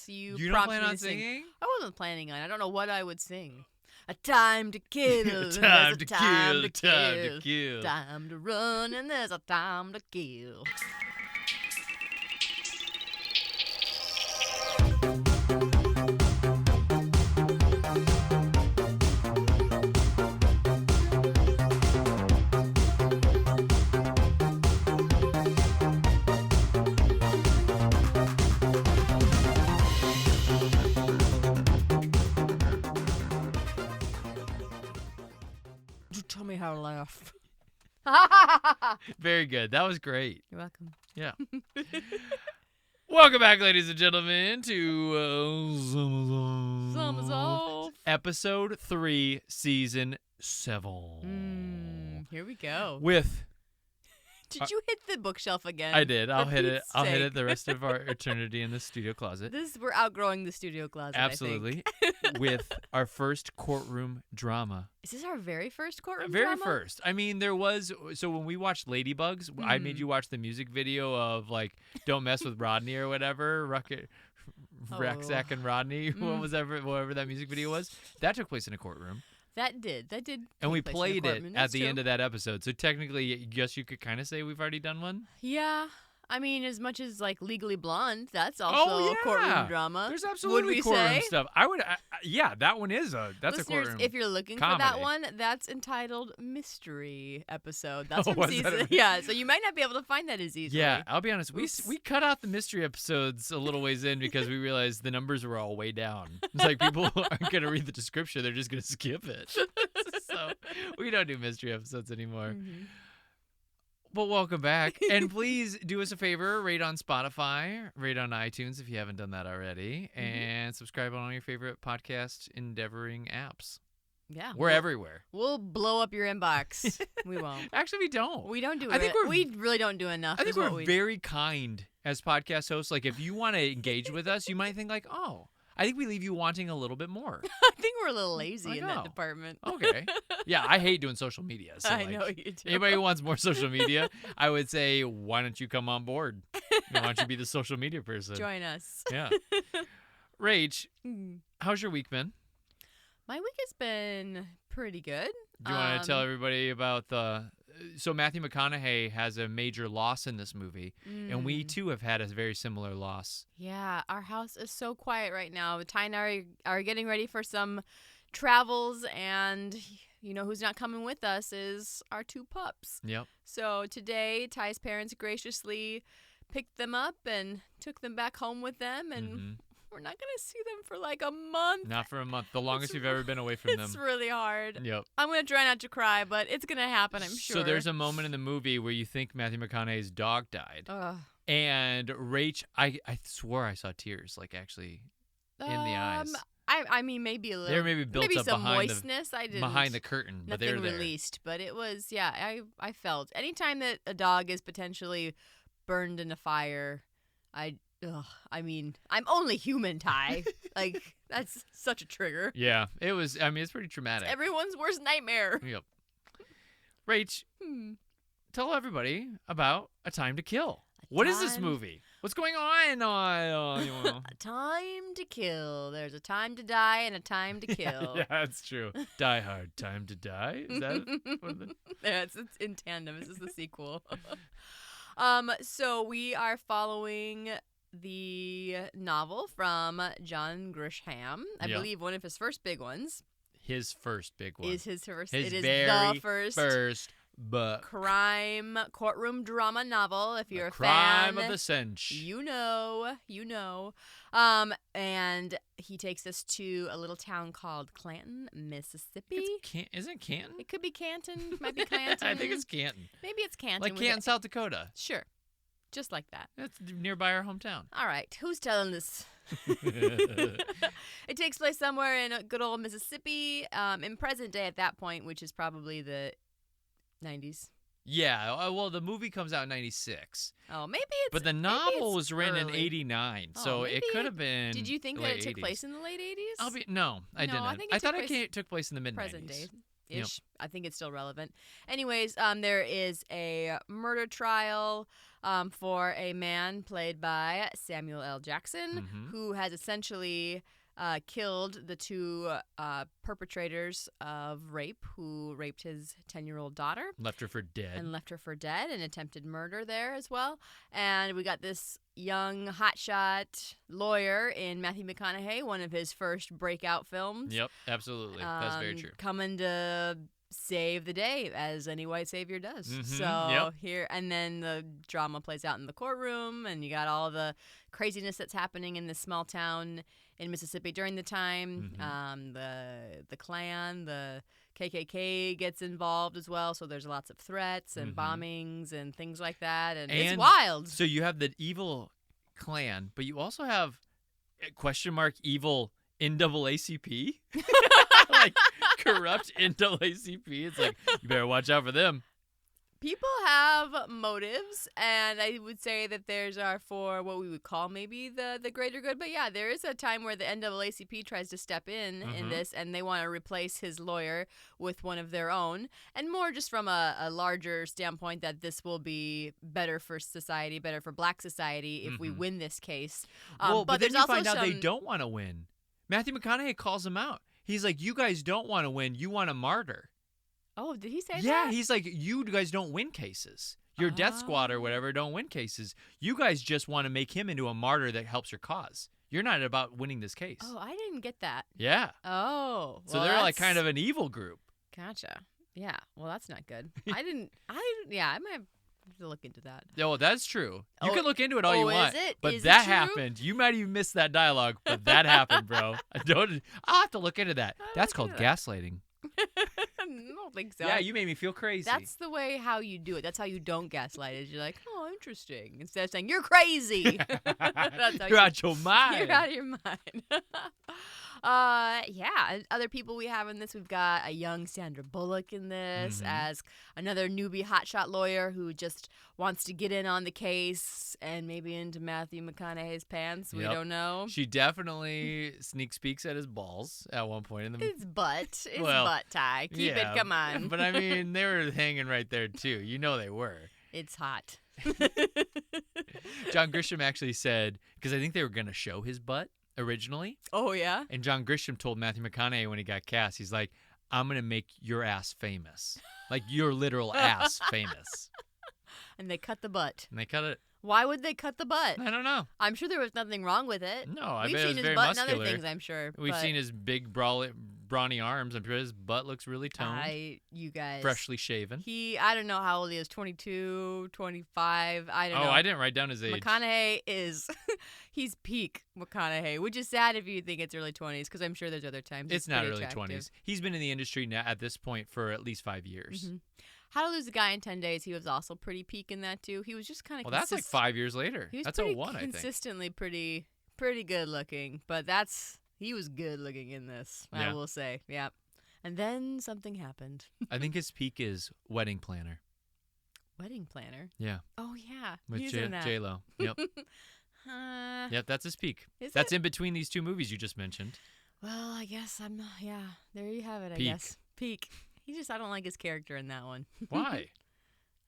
Yes, you don't prompted plan me on to sing. singing? I wasn't planning on. I don't know what I would sing. A time to kill. Time there's a to time kill, to time to kill. kill. Time to run, and there's a time to kill. Tell me how to laugh. Very good. That was great. You're welcome. Yeah. Welcome back, ladies and gentlemen, to Summer's off. Episode 3, Season 7. Here we go. With Did you hit the bookshelf again? I did. I'll For hit it. Pete's I'll hit sake. it the rest of our eternity in the studio closet. We're outgrowing the studio closet. Absolutely. I think. With our first courtroom drama. Is this our very first courtroom Very drama? first. I mean, there was. So when we watched Ladybugs, I made you watch the music video of like "Don't Mess with Rodney" or whatever. Rucksack and Rodney, whatever that music video was. That took place in a courtroom. That did. And we take place in a played it courtroom. at That's the true. end of that episode. So technically, I guess you could kind of say we've already done one. Yeah. I mean, as much as like Legally Blonde, that's also a courtroom drama. There's would absolutely we courtroom say? stuff. Yeah, that one is that's Listeners, a courtroom. if you're looking for that comedy. one, that's entitled Mystery Episode. That's Oh, from was that season. a- Yeah, so you might not be able to find that as easily. Yeah, I'll be honest. Oops. We cut out the mystery episodes a little ways in because we realized the numbers were all way down. It's like people aren't going to read the description; they're just going to skip it. So we don't do mystery episodes anymore. Mhm. But welcome back, and please do us a favor: rate on Spotify, rate on iTunes if you haven't done that already, and subscribe on all your favorite podcast endeavoring apps. Yeah. We're everywhere. We'll blow up your inbox. We won't. Actually, we don't. We don't do I think we really don't do enough. I think is what we're we- very kind as podcast hosts. Like, if you want to engage with us, you might think like, oh, I think we leave you wanting a little bit more. I think we're a little lazy Like, in oh. that department. Okay. Yeah, I hate doing social media. So I like, know you do. anybody who wants more social media, I would say, why don't you come on board? Why don't you be the social media person? Join us. Yeah. Rach, Hmm. how's your week been? My week has been pretty good. Do you want to tell everybody about the... So Matthew McConaughey has a major loss in this movie, and we too have had a very similar loss. Yeah, our house is so quiet right now. Ty and I are getting ready for some travels, and you know who's not coming with us is our 2 pups. Yep. So today, Ty's parents graciously picked them up and took them back home with them, and we're not going to see them for like a month. Not for a month. The longest we've ever been away from them. It's really hard. Yep. I'm going to try not to cry, but it's going to happen, I'm sure. So there's a moment in the movie where you think Matthew McConaughey's dog died. Ugh. And Rach, I swore I saw tears, like, actually in the eyes. I mean, maybe a little. There maybe built up some behind moistness. I didn't. behind the curtain, but Nothing they're there. released, but it was, yeah, I felt. Anytime that a dog is potentially burned in a fire, I mean, I'm only human, Ty. Like, that's such a trigger. Yeah, it was. I mean, it's pretty traumatic. It's everyone's worst nightmare. Yep. Rach, tell everybody about A Time to Kill. What is this Time- movie? What's going on? A time to kill. There's a time to die and a time to kill. Yeah, that's true. Die Hard, Time to Die. Is that one of the... Yeah, it's in tandem. This is the sequel. So we are following the novel from John Grisham. I Yeah. believe one of his first big ones His first big one. is his first. His it is very the first book. crime courtroom drama novel. If you're a Crime fan, of the Cinch. you know. And he takes us to a little town called Clanton, Mississippi. Isn't it Canton? It could be Canton. Might be Clanton. I think it's Canton. Maybe it's Canton. Like with Canton, it. South Dakota. Sure. Just like that. That's nearby our hometown. All right. Who's telling this? It takes place somewhere in good old Mississippi, in present day at that point, which is probably the 90s. Yeah, well, the movie comes out in 96. Oh, maybe it's. But the maybe novel it's was written in early. 89, Oh, so it maybe could have been. Did you think that late it took 80s. place in the late 80s? No, I No, didn't. I think it thought took place it took place in the mid 90s. Present day. Ish. I think it's still relevant. Anyways, there is a murder trial. for a man played by Samuel L. Jackson, Mhm. who has essentially killed the two perpetrators of rape who raped his 10-year-old daughter. Left her for dead. And left her for dead, and attempted murder there as well. And we got this young hotshot lawyer in Matthew McConaughey, one of his first breakout films. Yep, absolutely. That's very true. Coming to save the day, as any white savior does. Mhm, So yep. here, and then the drama plays out in the courtroom, and you got all the craziness that's happening in this small town in Mississippi during the time. Mhm. The Klan, the KKK gets involved as well, so there's lots of threats and bombings and things like that, and it's wild. So you have the evil Klan, but you also have evil NAACP, like corrupt NAACP. It's like, you better watch out for them. People have motives, and I would say that theirs are for what we would call maybe the greater good. But yeah, there is a time where the NAACP tries to step in this, and they want to replace his lawyer with one of their own, and more just from a larger standpoint that this will be better for society, better for Black society if we win this case. But then there's you also find out they don't want to win. Matthew McConaughey calls him out. He's like, you guys don't want to win. You want a martyr. Oh, did he say that? Yeah, he's like, you guys don't win cases. Your death squad or whatever don't win cases. You guys just want to make him into a martyr that helps your cause. You're not about winning this case. Oh, I didn't get that. Yeah. Oh. So well, they're like kind of an evil group. Gotcha. Yeah. Well, that's not good. I might have to look into that. Oh, that's true. You can look into it all you is want. it? But Is it that true? happened. You might even miss that dialogue, but that happened, bro. I'll have to look into that. That's called gaslighting. I don't think so. Yeah, you made me feel crazy. That's the way how you do it. That's how you don't gaslight it. You're like, oh, interesting. Instead of saying, you're crazy. That's how You're out your mind. You're out of your mind. Yeah. Other people we have in this, we've got a young Sandra Bullock in this as another newbie hotshot lawyer who just wants to get in on the case and maybe into Matthew McConaughey's pants. We don't know. She definitely sneak peeks at his balls at one point in the His butt. His butt tie. Keep it. Come on. But I mean, they were hanging right there too. You know they were. It's hot. John Grisham actually said, because I think they were going to show his butt originally. Oh, yeah? And John Grisham told Matthew McConaughey when he got cast, he's like, I'm going to make your ass famous. Like your literal ass famous. And they cut the butt. And they cut it. Why would they cut the butt? I don't know. I'm sure there was nothing wrong with it. No, I We've bet it seen was his very butt muscular. and other things, I'm sure. We've seen his big, brawny arms. I'm sure his butt looks really toned. You guys. Freshly shaven. I don't know how old he is, 22, 25, I don't know. Oh, I didn't write down his age. McConaughey he's peak McConaughey, which is sad if you think it's early 20s, because I'm sure there's other times It's not early attractive. 20s. He's been in the industry now at this point for at least 5 years. How to Lose a Guy in 10 Days, he was also pretty peak in that, too. He was just kind of Well, that's like 5 years later. He was That's pretty 01, I think. consistently pretty good looking, but he was good looking in this, I will say. Yeah. And then something happened. I think his peak is Wedding Planner. Wedding Planner? Yeah. Oh, yeah. With He's in that. J-Lo. Yep. Yep, that's his peak. That's in between these two movies you just mentioned. Well, I guess there you have it, I Peak. guess. Peak. I don't like his character in that one. Why?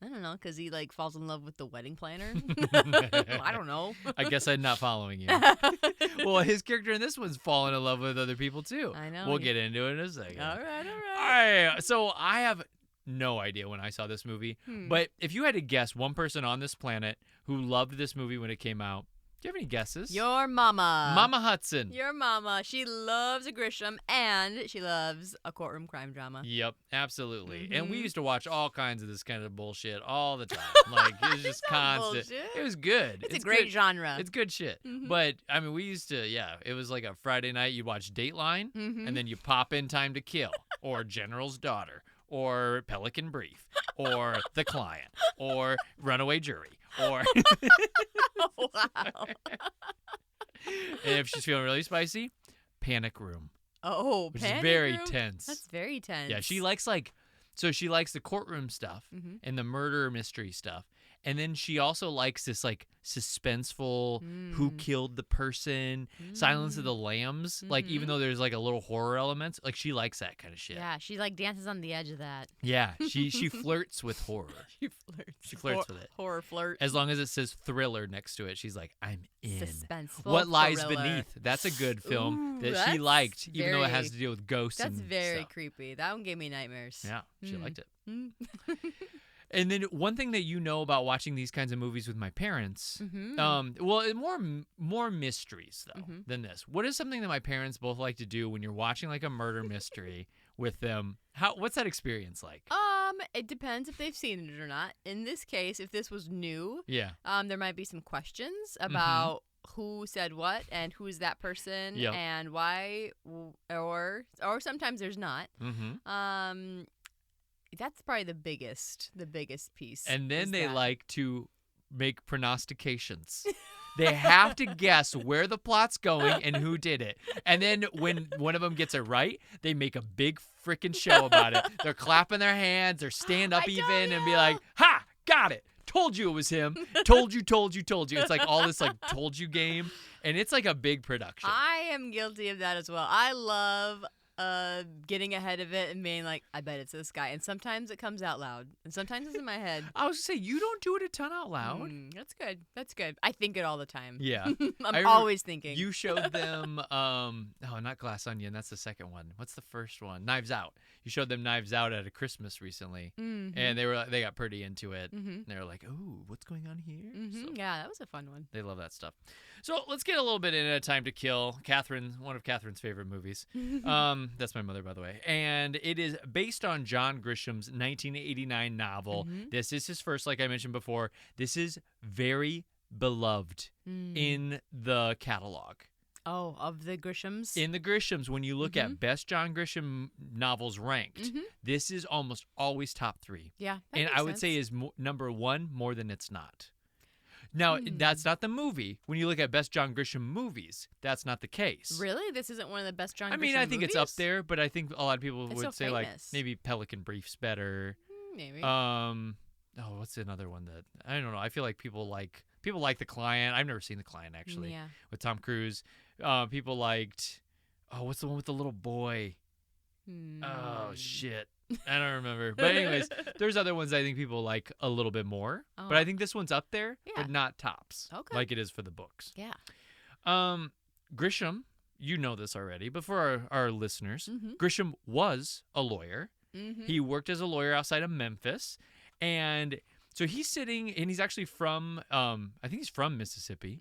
I don't know, because he falls in love with the wedding planner. I don't know. I guess I'm not following you. Well, his character in this one's falling in love with other people too. I know. We'll get into it in a second. All right. All right. So I have no idea when I saw this movie, but if you had to guess one person on this planet who loved this movie when it came out, do you have any guesses? Your mama. Mama Hudson. Your mama. She loves a Grisham, and she loves a courtroom crime drama. Yep, absolutely. And we used to watch all kinds of this kind of bullshit all the time. Like, it was just constant. Bullshit. It was good. It's a great good. genre. It's good shit. But, I mean, we used to, it was like a Friday night. You'd watch Dateline, and then you pop in Time to Kill, or General's Daughter, or Pelican Brief, or The Client, or Runaway Jury, or... Wow. And if she's feeling really spicy, Panic Room. Oh, which Panic is very Room? tense. That's very tense. Yeah, she likes she likes the courtroom stuff and the murder mystery stuff. And then she also likes this like suspenseful who killed the person, Silence of the Lambs. Like even though there's like a little horror element, like she likes that kind of shit. Yeah, she like dances on the edge of that. Yeah, she flirts with horror. She flirts with it. Horror flirt. As long as it says thriller next to it, she's like, I'm in. Suspenseful. What Lies thriller. Beneath? That's a good film Ooh, that she liked, even though it has to deal with ghosts. That's and very stuff. creepy. That one gave me nightmares. Yeah, she liked it. Mm. And then one thing that you know about watching these kinds of movies with my parents, well, more mysteries though than this. What is something that my parents both like to do when you're watching like a murder mystery with them? What's that experience like? It depends if they've seen it or not. In this case, if this was new, there might be some questions about who said what and who is that person and why, or sometimes there's not. That's probably the biggest piece. And then they like to make prognostications. They have to guess where the plot's going and who did it. And then when one of them gets it right, they make a big freaking show about it. They're clapping their hands, they're stand up even and be like, "Ha, got it. Told you it was him. Told you. It's like all this like told you game. And it's like a big production. I am guilty of that as well. I love getting ahead of it and being like, I bet it's this guy. And sometimes it comes out loud. And sometimes it's in my head. I was going to say, you don't do it a ton out loud. That's good. I think it all the time. Yeah. I'm always thinking. You showed them, not Glass Onion. That's the second one. What's the first one? Knives Out. You showed them Knives Out at a Christmas recently. And they got pretty into it. And they were like, ooh, what's going on here? So, yeah, that was a fun one. They love that stuff. So let's get a little bit into Time to Kill. One of Catherine's favorite movies. That's my mother, by the way. And it is based on John Grisham's 1989 novel. This is his first, like I mentioned before. This is very beloved in the catalog. Oh, of the Grishams? In the Grishams, when you look at best John Grisham novels ranked, this is almost always top 3. Yeah, and I would say is number 1 more than it's not. Now, that's not the movie. When you look at best John Grisham movies, that's not the case. Really? This isn't one of the best John Grisham I think movies? it's up there, but I think a lot of people would so say famous. like maybe Pelican Brief's better. Maybe. What's another one that I don't know? I feel like people like The Client. I've never seen The Client actually. Yeah. With Tom Cruise. People liked what's the one with the little boy? Oh shit. I don't remember. But anyways, there's other ones I think people like a little bit more. Oh. But I think this one's up there, but not tops. Okay. Like it is for the books. Yeah. Grisham, you know this already, but for our listeners, Grisham was a lawyer. He worked as a lawyer outside of Memphis. And so he's sitting, and he's actually from, I think he's from Mississippi.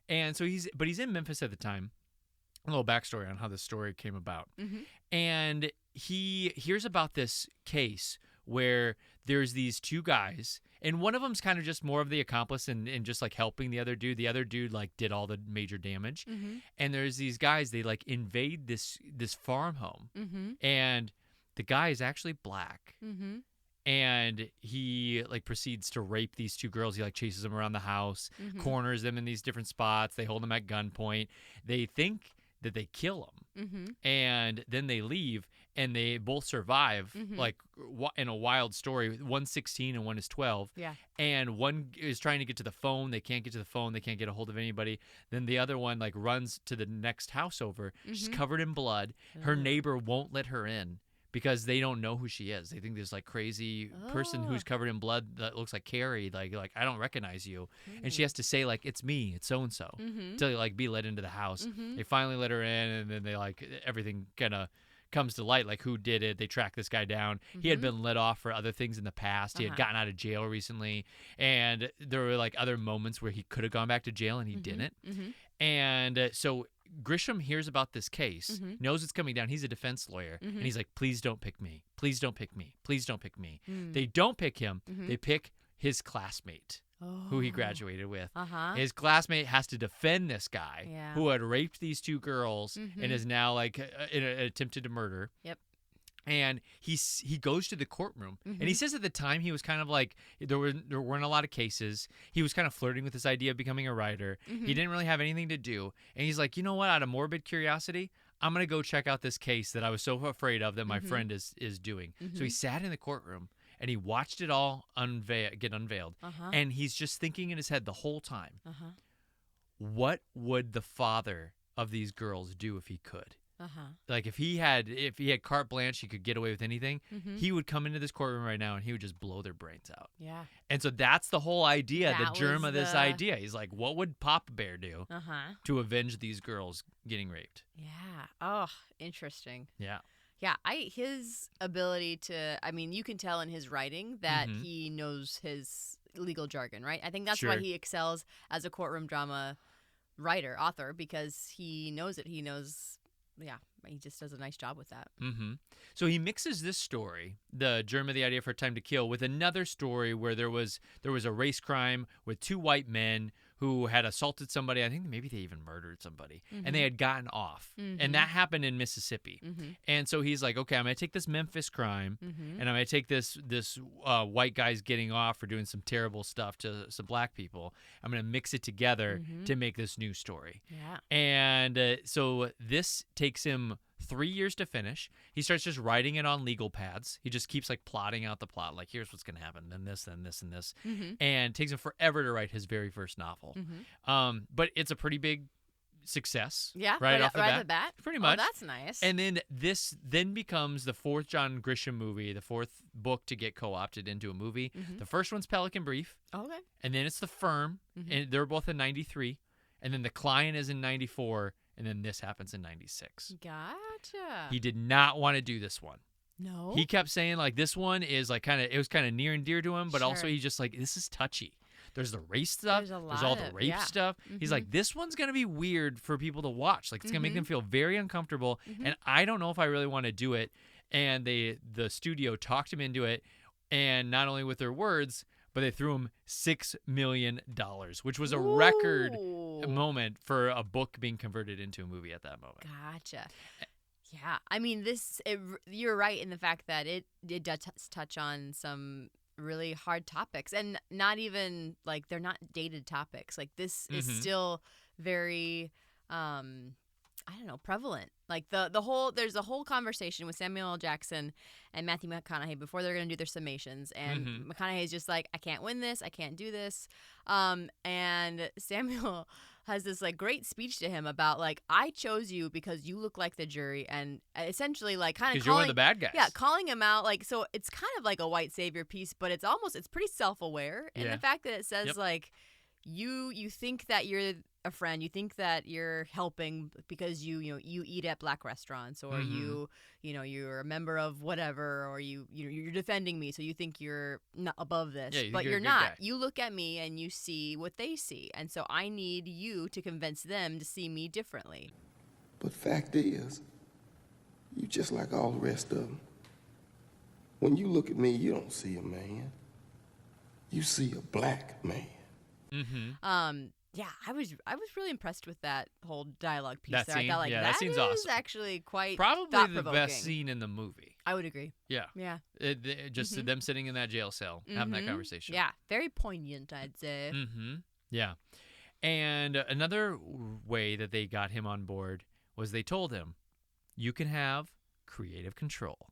And so he's in Memphis at the time. A little backstory on how this story came about. And he hears about this case where there's these two guys, and one of them's kind of just more of the accomplice and just like helping the other dude. The other dude like did all the major damage. And there's these guys, they like invade this farm home. And the guy is actually black. And he like proceeds to rape these two girls. He like chases them around the house, corners them in these different spots. They hold them at gunpoint. They think that they kill them, and then they leave, and they both survive like in a wild story. One's 16 and one is 12. Yeah. And one is trying to get to the phone. They can't get to the phone. They can't get a hold of anybody. Then the other one like runs to the next house over. She's covered in blood. Her neighbor won't let her in, because they don't know who she is. They think this like crazy person who's covered in blood that looks like Carrie. Like I don't recognize you. And she has to say like, it's me, it's so-and-so, to like be let into the house. They finally let her in, and then they like, everything kind of comes to light, like who did it. They track this guy down. He had been let off for other things in the past. He had gotten out of jail recently. And there were like other moments where he could have gone back to jail and he didn't. And so Grisham hears about this case, knows it's coming down. He's a defense lawyer, and he's like, please don't pick me. Please don't pick me. Please don't pick me. They don't pick him. They pick his classmate, who he graduated with. His classmate has to defend this guy who had raped these two girls and is now like attempted to murder. Yep. And he goes to the courtroom, and he says at the time he was kind of like, there weren't a lot of cases. He was kind of flirting with this idea of becoming a writer. He didn't really have anything to do, and he's like, you know what? Out of morbid curiosity, I'm gonna go check out this case that I was so afraid of that my friend is doing. So he sat in the courtroom, and he watched it all get unveiled. Uh-huh. And he's just thinking in his head the whole time, Uh-huh. what would the father of these girls do if he could? Uh-huh. Like if he had carte blanche, he could get away with anything. Mm-hmm. He would come into this courtroom right now and he would just blow their brains out. Yeah. And so that's the whole idea, That the germ was of this the- idea. He's like, what would Papa Bear do Uh-huh. to avenge these girls getting raped? Yeah. Oh, interesting. Yeah. Yeah, his ability to, I mean, you can tell in his writing that Mhm. he knows his legal jargon, right? I think that's Sure. why he excels as a courtroom drama author, because he knows it. He knows, yeah, he just does a nice job with that. Mm-hmm. So he mixes this story, the germ of the idea for Time to Kill, with another story where there was a race crime with two white men who had assaulted somebody. I think maybe they even murdered somebody, and they had gotten off. Mhm. And that happened in Mississippi. Mm-hmm. And so he's like, okay, I'm going to take this Memphis crime, Mm-hmm. and I'm going to take this white guy's getting off for doing some terrible stuff to some black people. I'm going to mix it together Mhm. to make this new story. Yeah. And so this takes him 3 years to finish. He starts just writing it on legal pads. He just keeps like plotting out the plot, like here's what's going to happen, then this, then this, and this. Mm-hmm. And it takes him forever to write his very first novel. Mm-hmm. But it's a pretty big success. Yeah. Right off the right bat. off the bat. Pretty much. Oh, that's nice. And then this then becomes the fourth John Grisham movie, the fourth book to get co-opted into a movie. Mhm. The first one's Pelican Brief, Okay. and then it's The Firm, Mhm. and they're both in 93, and then The Client is in 94, and then this happens in 96. Gotcha. He did not want to do this one. No. He kept saying like this one is like it was kind of near and dear to him, but also Sure. he's just like, this is touchy. There's the race stuff. There's a all lot the of- rape yeah. stuff. He's Mhm. like, this one's gonna be weird for people to watch. Like it's gonna make them feel very uncomfortable, Mhm. and I don't know if I really want to do it. And the studio talked him into it, and not only with their words, but they threw him $6 million, which was a record Ooh. moment for a book being converted into a movie at that moment. Gotcha. Yeah, I mean, you're right in the fact that it does touch on some really hard topics, and not even like they're not dated topics. Like this is Mhm. still very, I don't know, prevalent. Like there's a whole conversation with Samuel L. Jackson and Matthew McConaughey before they're gonna do their summations, and Mhm. McConaughey's just like, I can't win this, I can't do this, and Samuel has this like great speech to him about like, I chose you because you look like the jury, and essentially like kind of Because you're one of the bad guys. yeah, calling him out. Like, so it's kind of like a white savior piece, but it's pretty self-aware in Yeah. the fact that it says Yep. like, you think that you're a friend, you think that you're helping because you eat at black restaurants, or Mhm. you're a member of whatever, or you're defending me, so you think you're not above this, Yeah, you think but you're a you're good not. guy. You look at me and you see what they see, and so I need you to convince them to see me differently. But fact is, you just like all the rest of them. When you look at me, you don't see a man. You see a black man. Mm-hmm. Yeah, I was really impressed with that whole dialogue piece That there. I scene? thought like Yeah, that scene's is awesome. actually quite Probably the thought-provoking. best scene in the movie. I would agree. Yeah. Yeah. Just them sitting in that jail cell having that Mhm. conversation. Yeah, very poignant, I'd say. Mm-hmm. Yeah. And another way that they got him on board was they told him, you can have creative control.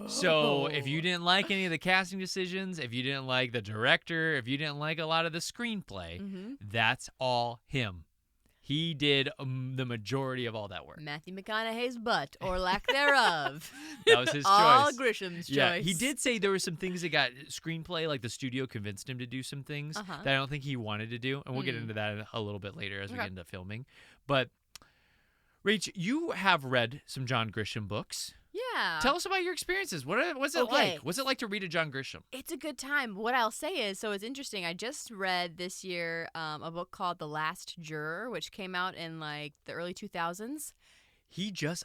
So if you didn't like any of the casting decisions, if you didn't like the director, if you didn't like a lot of the screenplay, Mhm. that's all him. He did the majority of all that work. Matthew McConaughey's butt, or lack thereof. That was his All choice. Grisham's Yeah, choice. he did say there were some things that got screenplay, like the studio convinced him to do some things Uh-huh. that I don't think he wanted to do, and we'll get into that a little bit later as we Okay. get into filming. But Rach, you have read some John Grisham books. Yeah. Tell us about your experiences. What's it Okay. like? What's it like to read a John Grisham? It's a good time. What I'll say is, so it's interesting. I just read this year a book called The Last Juror, which came out in like the early 2000s.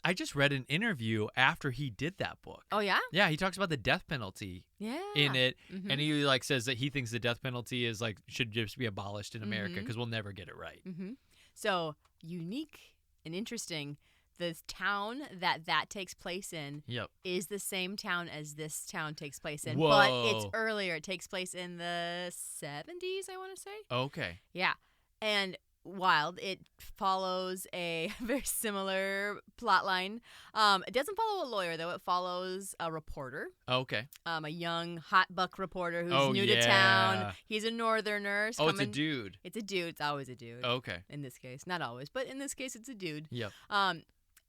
I just read an interview after he did that book. Oh, yeah? Yeah, he talks about the death penalty Yeah. in it, Mhm. and he like says that he thinks the death penalty is like should just be abolished in America Mhm. because we'll never get it right. Mm-hmm. So unique and interesting. The town that takes place in Yep. is the same town as this town takes place in, Whoa. but it's earlier. It takes place in the 70s, I want to say. Okay. Yeah. And wild. It follows a very similar plot line. It doesn't follow a lawyer, though. It follows a reporter. Okay. A young hot buck reporter who's Oh, new to town. He's a northerner. Oh, it's a dude. It's a dude. It's always a dude. Okay. In this case. Not always, but in this case, it's a dude. Yep.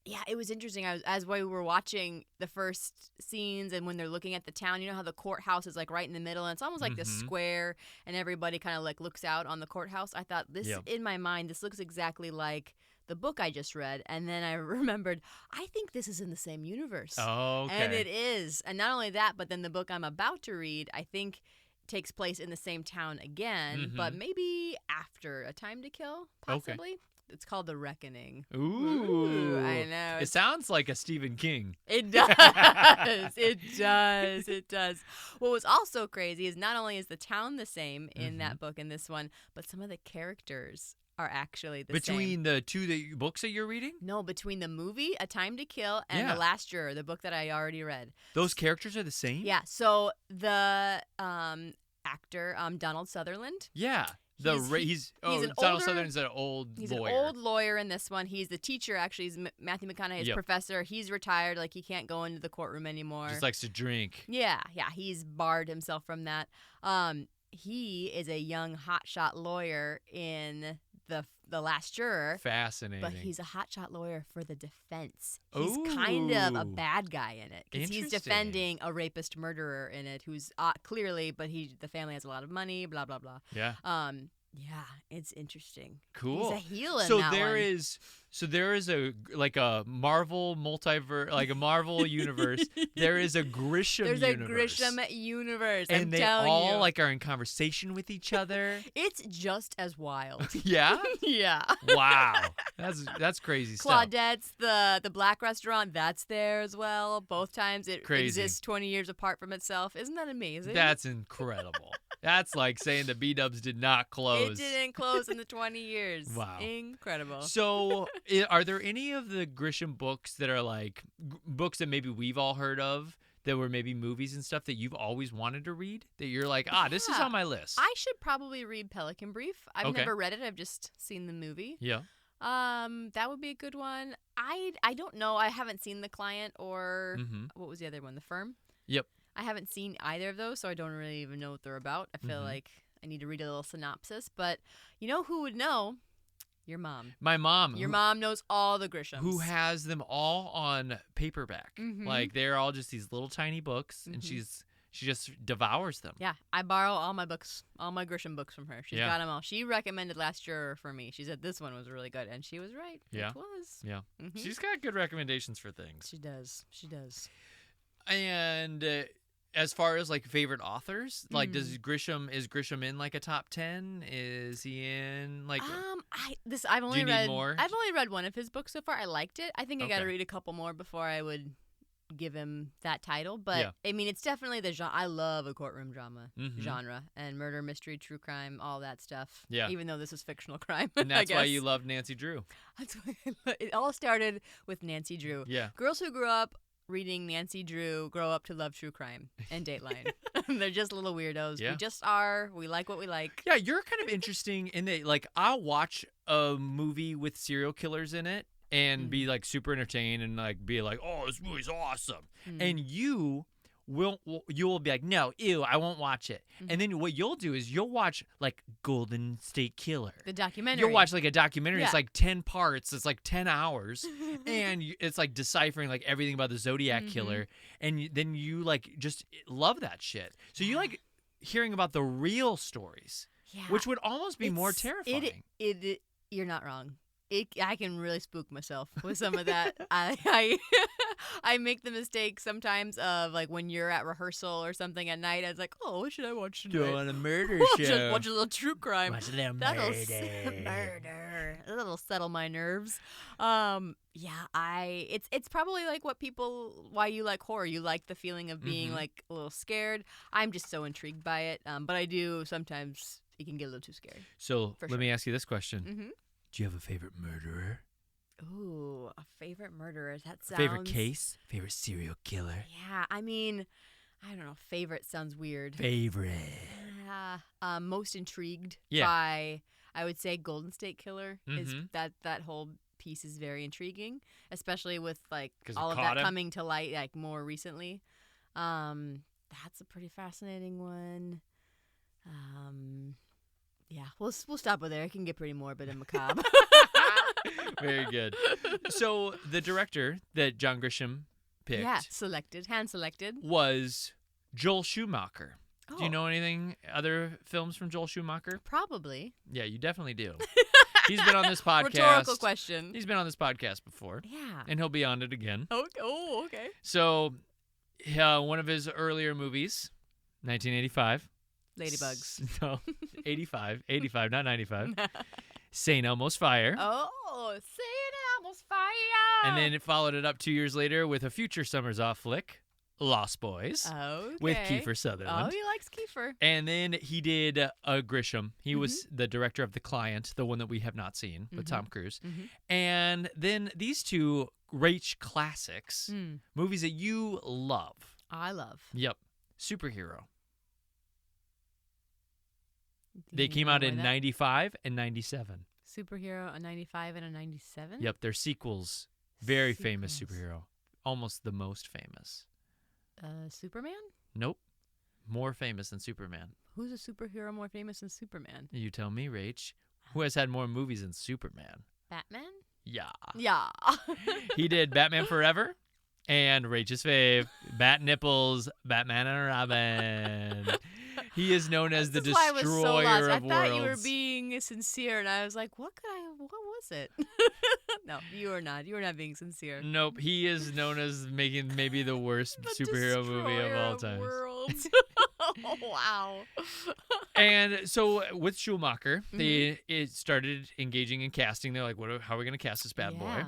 Yeah, it was interesting. As we were watching the first scenes and when they're looking at the town, you know how the courthouse is like right in the middle and it's almost like this square and everybody kind of like looks out on the courthouse. I thought in my mind, this looks exactly like the book I just read. And then I remembered, I think this is in the same universe. Oh, okay. And it is. And not only that, but then the book I'm about to read, I think takes place in the same town again, but maybe after A Time to Kill, possibly. Okay. It's called The Reckoning. Ooh. I know. It sounds like a Stephen King. It does. It does. What was also crazy is not only is the town the same in that book and this one, but some of the characters are actually the same. Between the two books that you're reading? No, between the movie, A Time to Kill, and The Last Juror, the book that I already read. Those characters are the same? Yeah. So the actor, Donald Sutherland. Yeah. He's an Donald Sutherland's an old lawyer. He's an old lawyer in this one. He's the teacher, actually. He's Matthew McConaughey's professor. He's retired. Like, he can't go into the courtroom anymore. Just likes to drink. Yeah. He's barred himself from that. He is a young hotshot lawyer in the Last Juror. Fascinating. But he's a hotshot lawyer for the defense. He's kind of a bad guy in it. Because he's defending a rapist murderer in it who's clearly, but the family has a lot of money, blah, blah, blah. Yeah. Yeah, it's interesting. Cool. He's a heel in so that there one. there is a Marvel multiverse, like a Marvel universe. There is a Grisham universe. There's a Grisham universe. And I'm they telling all you. like are in conversation with each other. It's just as wild. Yeah? Yeah. Wow. That's crazy stuff. Claudette's the black restaurant, that's there as well. Both times it exists 20 years apart from itself. Isn't that amazing? That's incredible. That's like saying the B-dubs did not close. It didn't close in the 20 years. Wow. Incredible. So are there any of the Grisham books that are like books that maybe we've all heard of that were maybe movies and stuff that you've always wanted to read that you're like, this is on my list? I should probably read Pelican Brief. I've never read it. I've just seen the movie. Yeah. That would be a good one. I don't know. I haven't seen The Client or what was the other one? The Firm? Yep. I haven't seen either of those, so I don't really even know what they're about. I feel like I need to read a little synopsis. But you know who would know? Your mom. My mom. Your mom knows all the Grishams. Who has them all on paperback. Like, they're all just these little tiny books, and she just devours them. Yeah, I borrow all my books, all my Grisham books from her. She's got them all. She recommended Last Juror for me. She said this one was really good, and she was right. Yeah. It was. Yeah. She's got good recommendations for things. She does. She does. And as far as like favorite authors, like is Grisham in like a top 10? Is he in like I've only do you need more? I've only read one of his books so far. I liked it. I think I got to read a couple more before I would give him that title, but I mean, it's definitely the genre. I love a courtroom drama genre and murder, mystery, true crime, all that stuff. Yeah. Even though this is fictional crime. And that's why you love Nancy Drew. That's why it all started with Nancy Drew. Yeah. Girls who grew up reading Nancy Drew grow up to love true crime and Dateline. They're just little weirdos. Yeah. We just are. We like what we like. Yeah, you're kind of interesting in that, like, I'll watch a movie with serial killers in it and be like super entertained and like be like, oh, this movie's awesome. And you'll be like, no, ew, I won't watch it. And then what you'll do is you'll watch like Golden State Killer, the documentary. You'll watch like a documentary. It's like 10 parts. It's like 10 hours, and it's like deciphering like everything about the Zodiac killer. And then you like just love that shit. So you like hearing about the real stories, which would almost be more terrifying. You're not wrong. I can really spook myself with some of that. I make the mistake sometimes of like when you're at rehearsal or something at night. I was like, oh, what should I watch tonight? Go on a murder show. Just watch a little true crime. Watch a little murder. That'll settle my nerves. It's probably like why you like horror. You like the feeling of being like a little scared. I'm just so intrigued by it. But I do sometimes it can get a little too scary. So let me ask you this question. Do you have a favorite murderer? Ooh, a favorite murderer. That sounds... Favorite case? Favorite serial killer? Yeah, I mean, I don't know. Favorite sounds weird. Favorite. Most intrigued by... I would say Golden State Killer is that whole piece is very intriguing, especially with like 'Cause all it of caught that him? coming to light like more recently. That's a pretty fascinating one. Yeah, we'll stop with there. It can get pretty morbid and macabre. Very good. So the director that John Grisham picked hand selected. was Joel Schumacher. Oh. Do you know anything other films from Joel Schumacher? Probably. Yeah, you definitely do. He's been on this podcast. Rhetorical question. He's been on this podcast before. Yeah. And he'll be on it again. Okay. Oh, okay. So, one of his earlier movies, 1985. Ladybugs. No, 85, not 95. St. Elmo's Fire. Oh, St. Elmo's Fire. And then it followed it up 2 years later with a future Summers Off flick, Lost Boys, okay. with Kiefer Sutherland. Oh, he likes Kiefer. And then he did Grisham. He was the director of The Client, the one that we have not seen, with Tom Cruise. And then these two Rach classics, movies that you love. I love. Yep. Superhero. They came out in 95 and 97. Superhero, a 95 and a 97? Yep, they're sequels. Very famous superhero. Almost the most famous. Superman? Nope. More famous than Superman. Who's a superhero more famous than Superman? You tell me, Rach. Who has had more movies than Superman? Batman? Yeah. Yeah. He did Batman Forever and Rach's fave, Bat Nipples, Batman and Robin. He is known as the This is why I was destroyer so lost. of I thought you were worlds. being sincere, and I was like, what was it? No, you are not. You are not being sincere. Nope, he is known as making maybe the worst superhero movie of all time. Worlds. Oh, wow. And so with Schumacher, they started engaging in casting. They're like, how are we going to cast this bad boy?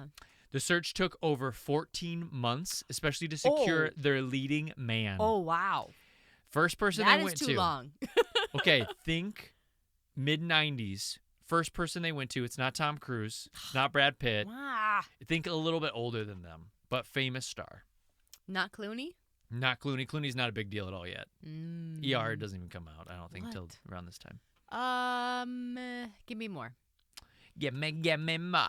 The search took over 14 months, especially to secure their leading man. Oh, wow. First person That they is went too to. long. Okay, think mid-90s. First person they went to. It's not Tom Cruise. It's not Brad Pitt. Wow. Think a little bit older than them, but famous star. Not Clooney? Not Clooney. Clooney's not a big deal at all yet. ER doesn't even come out, I don't think, till around this time. Give me more. Give me more.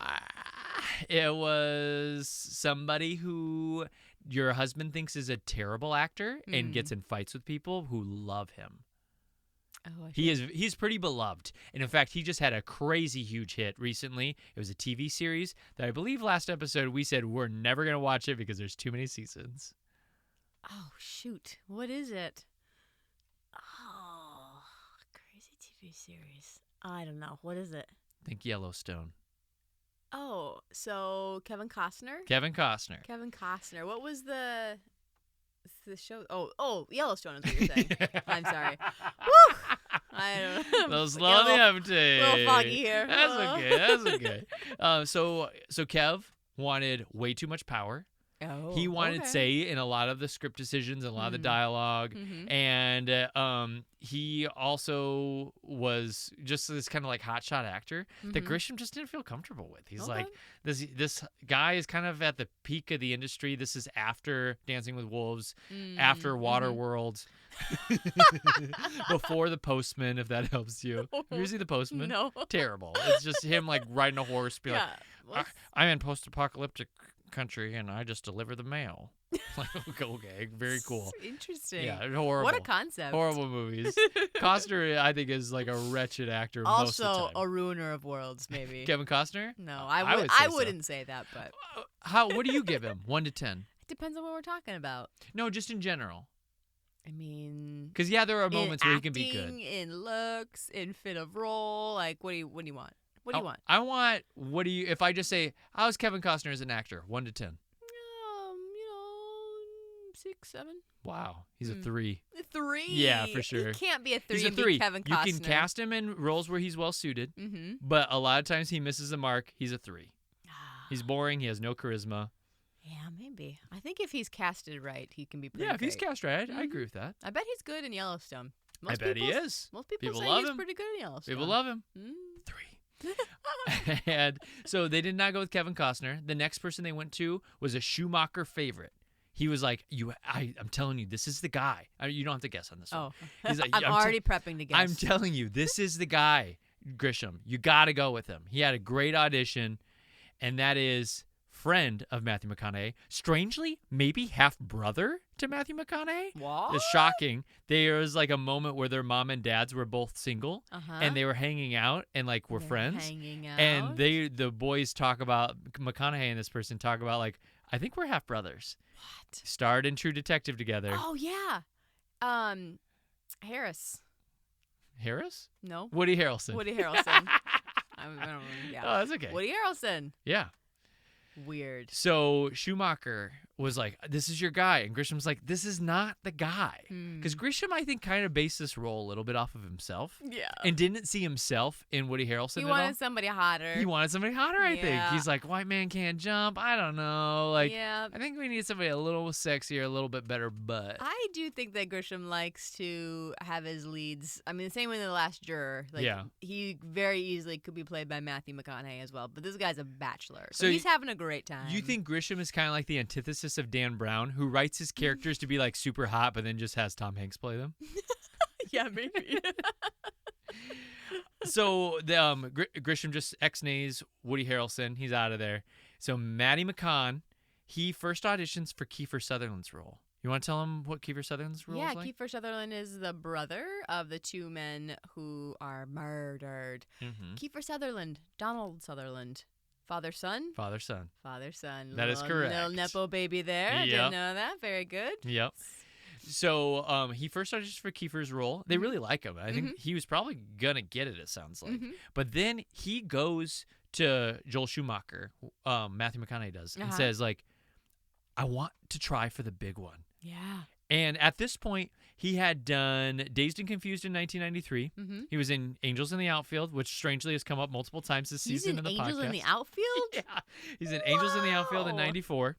It was somebody who your husband thinks is a terrible actor and gets in fights with people who love him. Oh, He's pretty beloved. And in fact, he just had a crazy huge hit recently. It was a TV series that I believe last episode we said we're never going to watch it because there's too many seasons. Oh, shoot. What is it? Oh, crazy TV series. I don't know. What is it? Think Yellowstone. Oh, so Kevin Costner? Kevin Costner. Kevin Costner. What was the show? Oh, Yellowstone is what you're saying. I'm sorry. Woo! I don't know. Those lonely empty. A little foggy here. That's okay. That's okay. So Kev wanted way too much power. Oh, He wanted say in a lot of the script decisions and a lot of the dialogue. And he also was just this kind of like hotshot actor that Grisham just didn't feel comfortable with. He's like, this guy is kind of at the peak of the industry. This is after Dancing with Wolves, after Waterworld, before The Postman, if that helps you. Have you ever seen The Postman? No. Terrible. It's just him like riding a horse, be like, I'm in post-apocalyptic country and I just deliver the mail. Like, okay, very cool. Interesting. Yeah, horrible. What a concept. Horrible movies. Costner, I think, is like a wretched actor most of the Also time. a ruiner of worlds, maybe. Kevin Costner? No, I would say I so. wouldn't say that, but What do you give him? 1 to 10? it depends on what we're talking about. No, just in general. I mean, Because there are moments where he can be good. in looks, in fit of role. Like, what do you want? What do you want? I want. If I just say, how's Kevin Costner as an actor? 1 to 10. 6, 7. Wow, he's a 3. 3. Yeah, for sure. He can't be a 3. He's a and 3. Be Kevin Costner. You can cast him in roles where he's well suited, Mm-hmm. but a lot of times he misses the mark. He's a 3. He's boring. He has no charisma. Yeah, maybe. I think if he's casted right, he can be pretty Yeah, if he's great. cast right, I agree with that. I bet he's good in Yellowstone. I bet he is. Most people say love he's him. pretty good in Yellowstone. People love him. 3. And so they did not go with Kevin Costner. The next person they went to was a Schumacher favorite. He was like, I'm telling you, this is the guy. You don't have to guess on this one. Oh, He's like, I'm already prepping to guess. I'm telling you, this is the guy. Grisham. You got to go with him. He had a great audition, and that is friend of Matthew McConaughey. Strangely, maybe half brother to Matthew McConaughey. What? It's shocking. There was like a moment where their mom and dads were both single, and they were hanging out and like were friends. Hanging out. And the boys talk about McConaughey and this person talk about like, I think we're half brothers. What? Starred in True Detective together. Oh yeah. Harris. Harris? No. Woody Harrelson. Woody Harrelson. I don't know. Yeah. Oh, that's okay. Woody Harrelson. Yeah. Weird. So Schumacher was like, this is your guy. And Grisham's like, this is not the guy. Because Grisham, I think, kind of based this role a little bit off of himself. Yeah. And didn't see himself in Woody Harrelson He at wanted all. somebody hotter. He wanted somebody hotter, I think. Yeah. He's like, white man can't jump. I don't know. Like, yeah. I think we need somebody a little sexier, a little bit better butt. I do think that Grisham likes to have his leads. I mean, the same way in The Last Juror. Like, Yeah. He very easily could be played by Matthew McConaughey as well. But this guy's a bachelor. So, So he's having a great time. You think Grisham is kind of like the antithesis of Dan Brown, who writes his characters to be like super hot, but then just has Tom Hanks play them? Yeah, maybe. So the Grisham just ex-nays Woody Harrelson. He's out of there. So Matty McConaughey, he first auditions for Kiefer Sutherland's role. You want to tell him what Kiefer Sutherland's role is like? Kiefer Sutherland is the brother of the two men who are murdered. Mm-hmm. Kiefer Sutherland, Donald Sutherland. Father-son? Father-son. Father-son. That is correct. Little Nepo baby there. Yep. Didn't know that. Very good. Yep. So he first auditions for Kiefer's role. They really like him. I think he was probably going to get it, it sounds like. But then he goes to Joel Schumacher, Matthew McConaughey does, and says, like, I want to try for the big one. Yeah. And at this point, he had done Dazed and Confused in 1993. He was in Angels in the Outfield, which strangely has come up multiple times this season in the podcast. Angels in the Outfield? Yeah. He's in Angels in the Outfield in 94.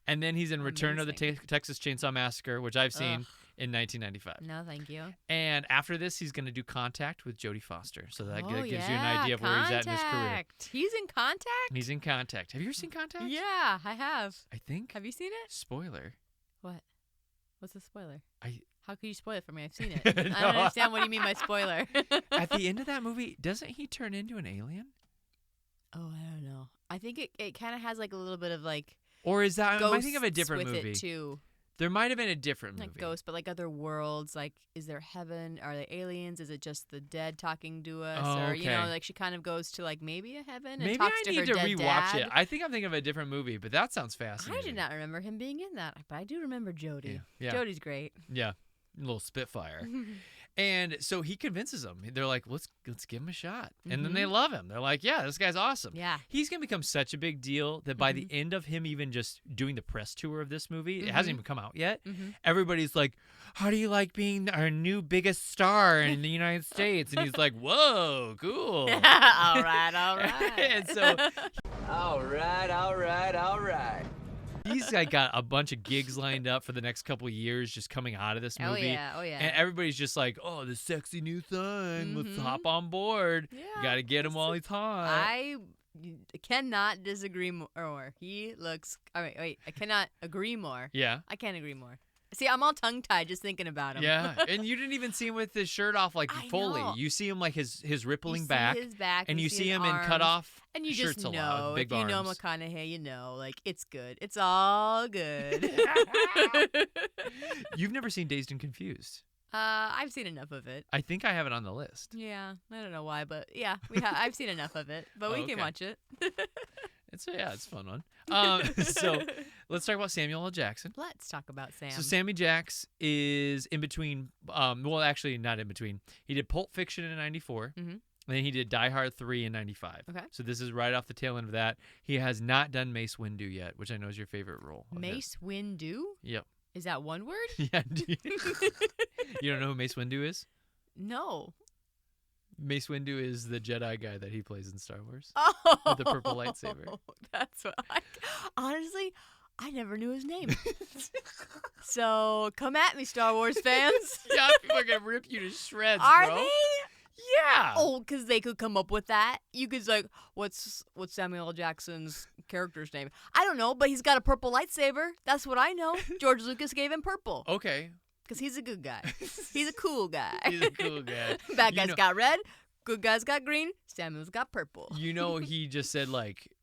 And then he's in Return of the Texas Chainsaw Massacre, which I've seen in 1995. No, thank you. And after this, he's going to do Contact with Jodie Foster. So that gives you an idea of where he's at in his career. Contact. He's in Contact? He's in Contact. Have you ever seen Contact? Yeah, I have. I think. Have you seen it? Spoiler. What? What's the spoiler? I How could you spoil it for me? I've seen it. I don't understand what you mean by spoiler. At the end of that movie, doesn't he turn into an alien? Oh, I don't know. I think it kind of has like a little bit of like Or is that? I think of a ghosts different with movie. it too. There might have been a different movie. Like ghosts, but like other worlds. Like, is there heaven? Are they aliens? Is it just the dead talking to us? Oh, or you know, okay. like she kind of goes to like maybe a heaven and Maybe talks I to need her to dead rewatch dad. it. I think I'm thinking of a different movie, but that sounds fascinating. I did not remember him being in that, but I do remember Jodie. Yeah. Jodie's great. Yeah, a little Spitfire. And so he convinces them. They're like, let's give him a shot. And then they love him. They're like, yeah, this guy's awesome. Yeah. He's going to become such a big deal that by the end of him even just doing the press tour of this movie, it hasn't even come out yet, everybody's like, how do you like being our new biggest star in the United States? And he's like, whoa, cool. all right. And so All right. he's like got a bunch of gigs lined up for the next couple of years just coming out of this movie. Oh yeah. And everybody's just like, oh, the sexy new thing. Let's hop on board. Yeah, You got to get him while he's hot. I cannot disagree more. He looks. All right, wait. I cannot agree more. Yeah. I can't agree more. See, I'm all tongue-tied just thinking about him. Yeah. And you didn't even see him with his shirt off like I fully. know. You see him like his rippling You see back. his back, and you see his him in arms, cut off and you shirts just a know lot. Big if you know arms. McConaughey, you know, like it's good. It's all good. You've never seen Dazed and Confused. I've seen enough of it. I think I have it on the list. Yeah, I don't know why, but yeah, I've seen enough of it. But we can Okay. watch it. It's a fun one. So let's talk about Samuel L. Jackson. Let's talk about Sam. So Sammy Jax is in between. Well, actually, not in between. He did Pulp Fiction in '94, and then he did Die Hard 3 in '95. Okay. So this is right off the tail end of that. He has not done Mace Windu yet, which I know is your favorite role. of his. Mace Windu? Yep. Is that one word? Yeah. You don't know who Mace Windu is? No. Mace Windu is the Jedi guy that he plays in Star Wars. Oh, With the purple lightsaber. That's what honestly, I never knew his name. So come at me, Star Wars fans. Yeah, people are gonna rip you to shreds, Are bro. they? Yeah. Oh, because they could come up with that. You could like, what's Samuel L. Jackson's character's name? I don't know, but he's got a purple lightsaber. That's what I know. George Lucas gave him purple Okay. because he's a good guy. He's a cool guy. He's a cool guy. Bad You guy's know- got red. good guys got green, Samuel's got purple. He just said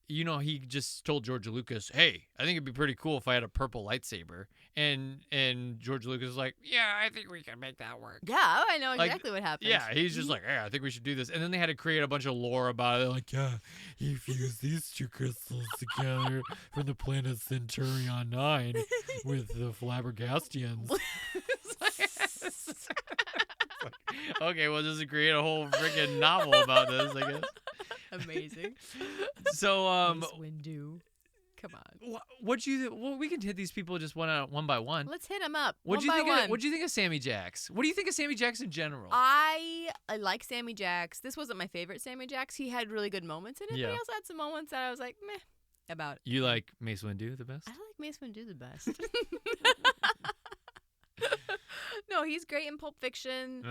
he just told George Lucas, "Hey, I think it'd be pretty cool if I had a purple lightsaber." And George Lucas was like, "Yeah, I think we can make that work." Yeah, I know exactly what happened. Yeah, he's just like, "Yeah, I think we should do this." And then they had to create a bunch of lore about it. They're like, "Yeah, he fused these two crystals together from the planet Centurion 9 with the Flabbergastians." Okay, well, just create a whole freaking novel about this, I guess. Amazing. So, Mace Windu. Come on. Well, we can hit these people just one by one. Let's hit them up. What'd one you by think? one. What'd you think of Sammy Jacks? What do you think of Sammy Jacks in general? I like Sammy Jacks. This wasn't my favorite Sammy Jacks. He had really good moments in it, Yeah. but he also had some moments that I was like, meh, about. You like Mace Windu the best? I like Mace Windu the best. No, he's great in Pulp Fiction.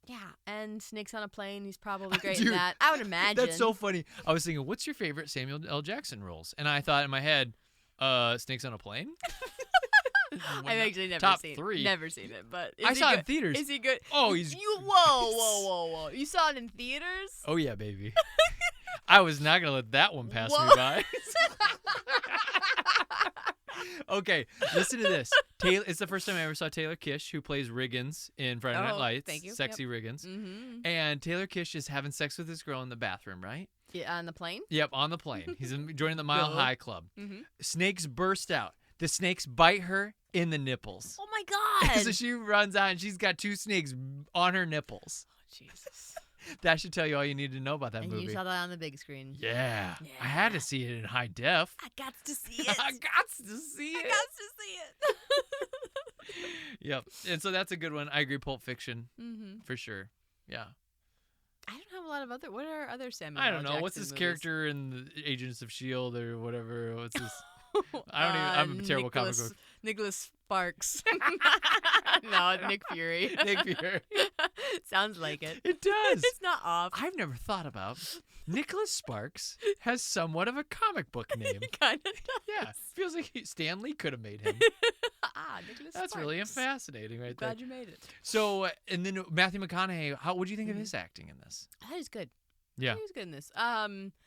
Yeah, and Snakes on a Plane. He's probably great Dude, in that. I would imagine. That's so funny. I was thinking, what's your favorite Samuel L. Jackson roles? And I thought in my head, Snakes on a Plane. I've actually never Top seen 3. Never seen it, but is I he saw it good? in theaters. Is he good? Oh, he's. Whoa! You saw it in theaters? Oh yeah, baby. I was not gonna let that one pass me Whoa. by. Okay, listen to this. It's the first time I ever saw Taylor Kish, who plays Riggins in Friday Night Lights. Thank you. Sexy Yep. Riggins. Mm-hmm. And Taylor Kish is having sex with this girl in the bathroom, right? Yeah, on the plane. Yep, on the plane. He's joining the Mile Duh. High Club. Mm-hmm. Snakes burst out. The snakes bite her in the nipples. Oh my God! So she runs out and she's got 2 snakes on her nipples. Oh, Jesus. That should tell you all you need to know about that And movie. you saw that on the big screen. Yeah. I had to see it in high def. I got to see it. I got to see it. I got to see it. Yep. And so that's a good one. I agree. Pulp Fiction, Mm-hmm. for sure. Yeah. I don't have a lot of other. What are other Samuel? I L. don't know. What's Jackson his movies? character in the Agents of S.H.I.E.L.D. or whatever? What's his? I don't even. I'm a terrible comic book. Nicholas Sparks. No, it's Nick Fury. Nick Fury. Sounds like it. It does. It's not off. I've never thought about Nicholas Sparks has somewhat of a comic book name. He kind of does. Yeah, feels like Stan Lee could have made him. Nicholas That's Sparks. really fascinating, right there. Glad you made it. So, and then Matthew McConaughey. What do you think of his acting in this? That is good. Yeah. He was good in this.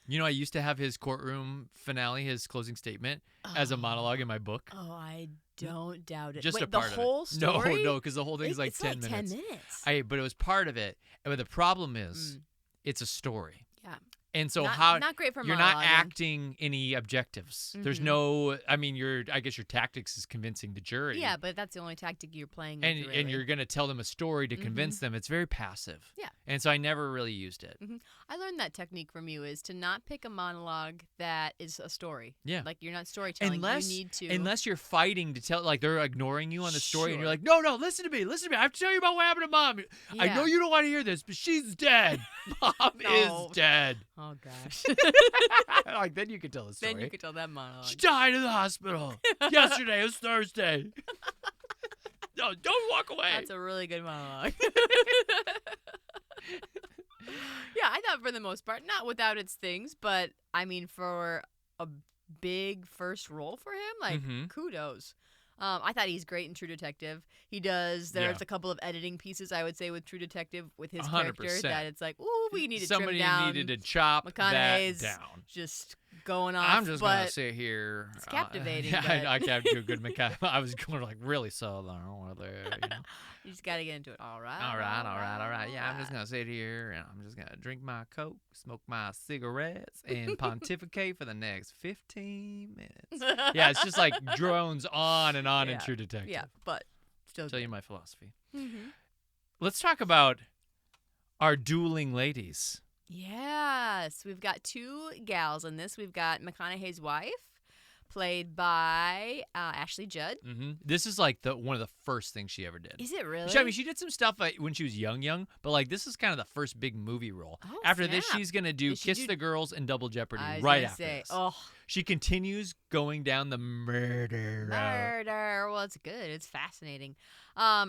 You know, I used to have his courtroom finale, his closing statement, as a monologue in my book. Oh, I don't doubt it. Just Wait, a part the whole of it. story? No, because the whole thing's like it's 10 like minutes. 10 minutes. But it was part of it. But the problem is, it's a story. Yeah. And so Not great for you're not monologuing. acting any objectives. There's no. I mean, I guess your tactics is convincing the jury. Yeah, but that's the only tactic you're playing. And with, really. and you're gonna tell them a story to convince them. It's very passive. Yeah. And so I never really used it. I learned that technique from you is to not pick a monologue that is a story. Yeah. Like you're not storytelling. Unless you need to. unless you're fighting to tell, like they're ignoring you on the story, and you're Sure. like, no, listen to me. I have to tell you about what happened to Mom. I know Yeah. you don't want to hear this, but she's dead. Mom No. is dead. Oh gosh. Like then you can tell the story. Then you could tell that monologue. She died in the hospital yesterday. It was Thursday. No, don't walk away. That's a really good monologue. Yeah, I thought for the most part, not without its things, but I mean, for a big first role for him, like kudos. I thought he's great in True Detective. He does. There's a couple of editing pieces I would say with True Detective with his 100%. character that it's like, ooh, we need to Somebody trim down. needed to chop that McConaughey's down. just going off. I'm just but gonna sit here. it's captivating, Yeah, but- I can't do a good McConaughey. I was going like really southern with it. You know? you just got to get into it. All right. All right. Yeah, I'm just gonna sit here and I'm just gonna drink my Coke, smoke my cigarettes, and pontificate for the next 15 minutes. Yeah, it's just like drones on and on in Yeah. True Detective. Yeah, but still Tell good. you my philosophy. Mm-hmm. Let's talk about our dueling ladies. Yes, we've got 2 gals in this. We've got McConaughey's wife, played by Ashley Judd. This is like one of the first things she ever did. Is it really? I mean, she did some stuff when she was young, but like this is kind of the first big movie role. Oh, After this, snap. she's gonna do Did she Kiss do- the Girls and Double Jeopardy I was right gonna after say, this. oh, She continues going down the murder route. murder. Well, it's good. It's fascinating.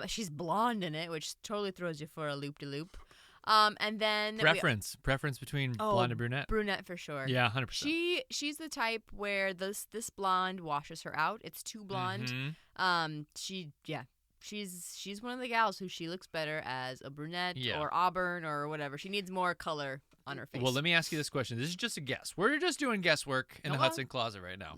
She's blonde in it, which totally throws you for a loop-de-loop. And then Preference between blonde and brunette. Brunette for sure. Yeah, 100%. She's the type where this blonde washes her out. It's too blonde. Mm-hmm. She she's one of the gals who she looks better as a brunette Yeah. or auburn or whatever. She needs more color on her face. Well, let me ask you this question. This is just a guess. We're just doing guesswork in the Okay. Hudson closet right now.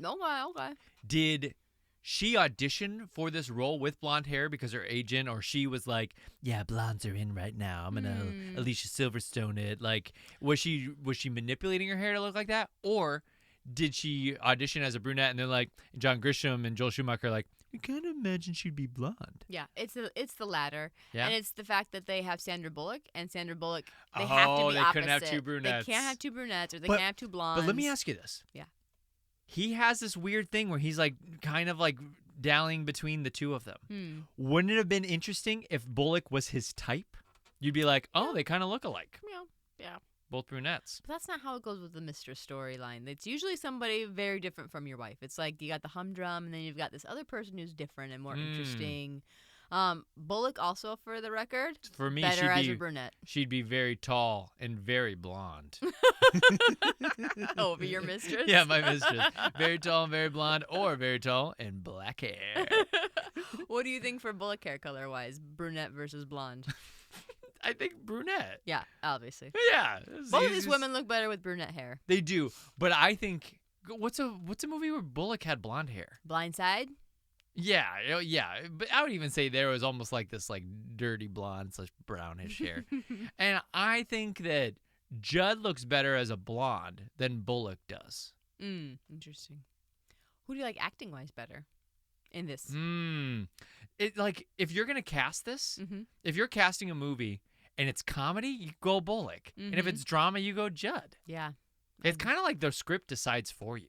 Okay. Did she audition for this role with blonde hair because her agent or she was like, yeah, blondes are in right now. I'm gonna Alicia Silverstone it. Like, was she manipulating her hair to look like that, or did she audition as a brunette and then like John Grisham and Joel Schumacher are like, we kind of imagine she'd be blonde. Yeah, it's the latter. Yeah? And it's the fact that they have Sandra Bullock, and Sandra Bullock, they have to be they opposite. couldn't have two brunettes. They can't have two brunettes, or they But- can't have two blondes. But let me ask you this. Yeah. He has this weird thing where he's like kind of like dallying between the two of them. Wouldn't it have been interesting if Bullock was his type? You'd be like, oh, they kind of look alike. Yeah. Both brunettes. But that's not how it goes with the mistress storyline. It's usually somebody very different from your wife. It's like you got the humdrum, and then you've got this other person who's different and more interesting. Bullock also, for the record, For me, better as a brunette. she'd be very tall and very blonde. Oh, be your mistress? Yeah, my mistress. Very tall and very blonde, or very tall and black hair. What do you think for Bullock hair color-wise? Brunette versus blonde? I think brunette. Yeah, obviously. Yeah. Both of these women look better with brunette hair. They do, but I think what's a movie where Bullock had blonde hair? Blindside? Yeah, but I would even say there was almost like this like dirty blonde / brownish hair, and I think that Judd looks better as a blonde than Bullock does. Interesting. Who do you like acting-wise better in this? It like if you're gonna cast this, if you're casting a movie and it's comedy, you go Bullock, and if it's drama, you go Judd. Yeah. It's kind of like the script decides for you.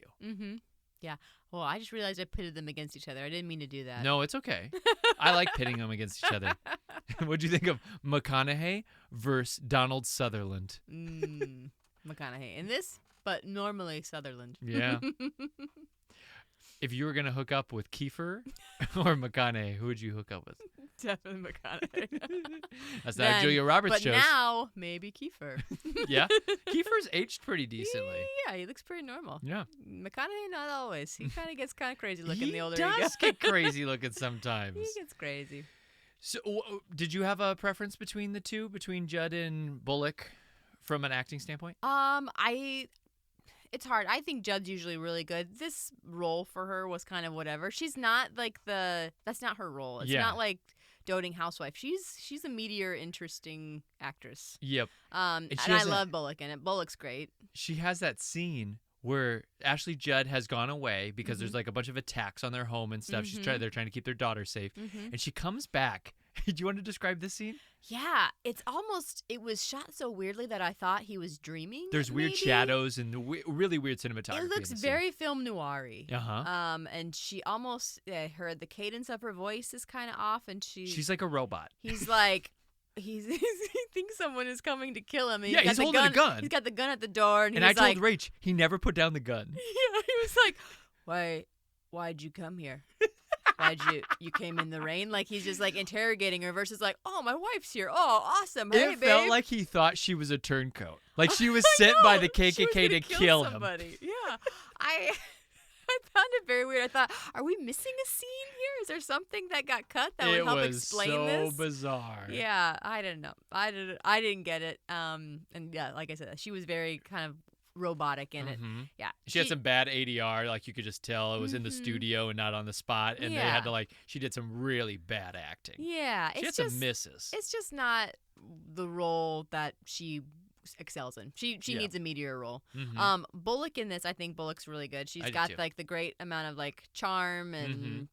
Yeah. Well, I just realized I pitted them against each other. I didn't mean to do that. No, it's okay. I like pitting them against each other. What'd you think of McConaughey versus Donald Sutherland? McConaughey in this, but normally Sutherland. Yeah. If you were going to hook up with Kiefer or McConaughey, who would you hook up with? Definitely McConaughey. That's not Julia Roberts but chose. now, maybe Kiefer. Yeah. Kiefer's aged pretty decently. Yeah, he looks pretty normal. Yeah. McConaughey, not always. He kind of gets kind of crazy looking He the older does he gets. get crazy looking sometimes. He gets crazy. So, did you have a preference between the two, between Judd and Bullock, from an acting standpoint? It's hard. I think Judd's usually really good. This role for her was kind of whatever. She's not like that's not her role. It's not like doting housewife. She's a meteor, interesting actress. Yep. And I love Bullock in it. Bullock's great. She has that scene where Ashley Judd has gone away because there's like a bunch of attacks on their home and stuff. They're trying to keep their daughter safe, and she comes back. Do you want to describe this scene? Yeah, it was shot so weirdly that I thought he was dreaming. There's weird maybe. shadows and really weird cinematography. It looks very film noir-y. And she almost the cadence of her voice is kind of off, and she's like a robot. He's like. He thinks someone is coming to kill him. And he's holding a gun. He's got the gun at the door, and I he's told Rach he never put down the gun. Yeah, he was like, why'd you come here? You came in the rain? Like he's just like interrogating her versus like, oh, my wife's here. Oh, awesome. Hey, It babe. felt like he thought she was a turncoat. Like she was sent by the KKK to kill him. Yeah. I found it very weird. I thought, are we missing a scene here? Is there something that got cut that would help explain this? It was so bizarre. Yeah, I don't know. I didn't get it. And yeah, like I said, she was very kind of robotic in it. Yeah. She had some bad ADR, like you could just tell it was in the studio and not on the spot, and they had to she did some really bad acting. Yeah, she had some misses. It's just not the role that she excels in. She needs a meteor role. Bullock in this, I think Bullock's really good. She's got like the great amount of like charm and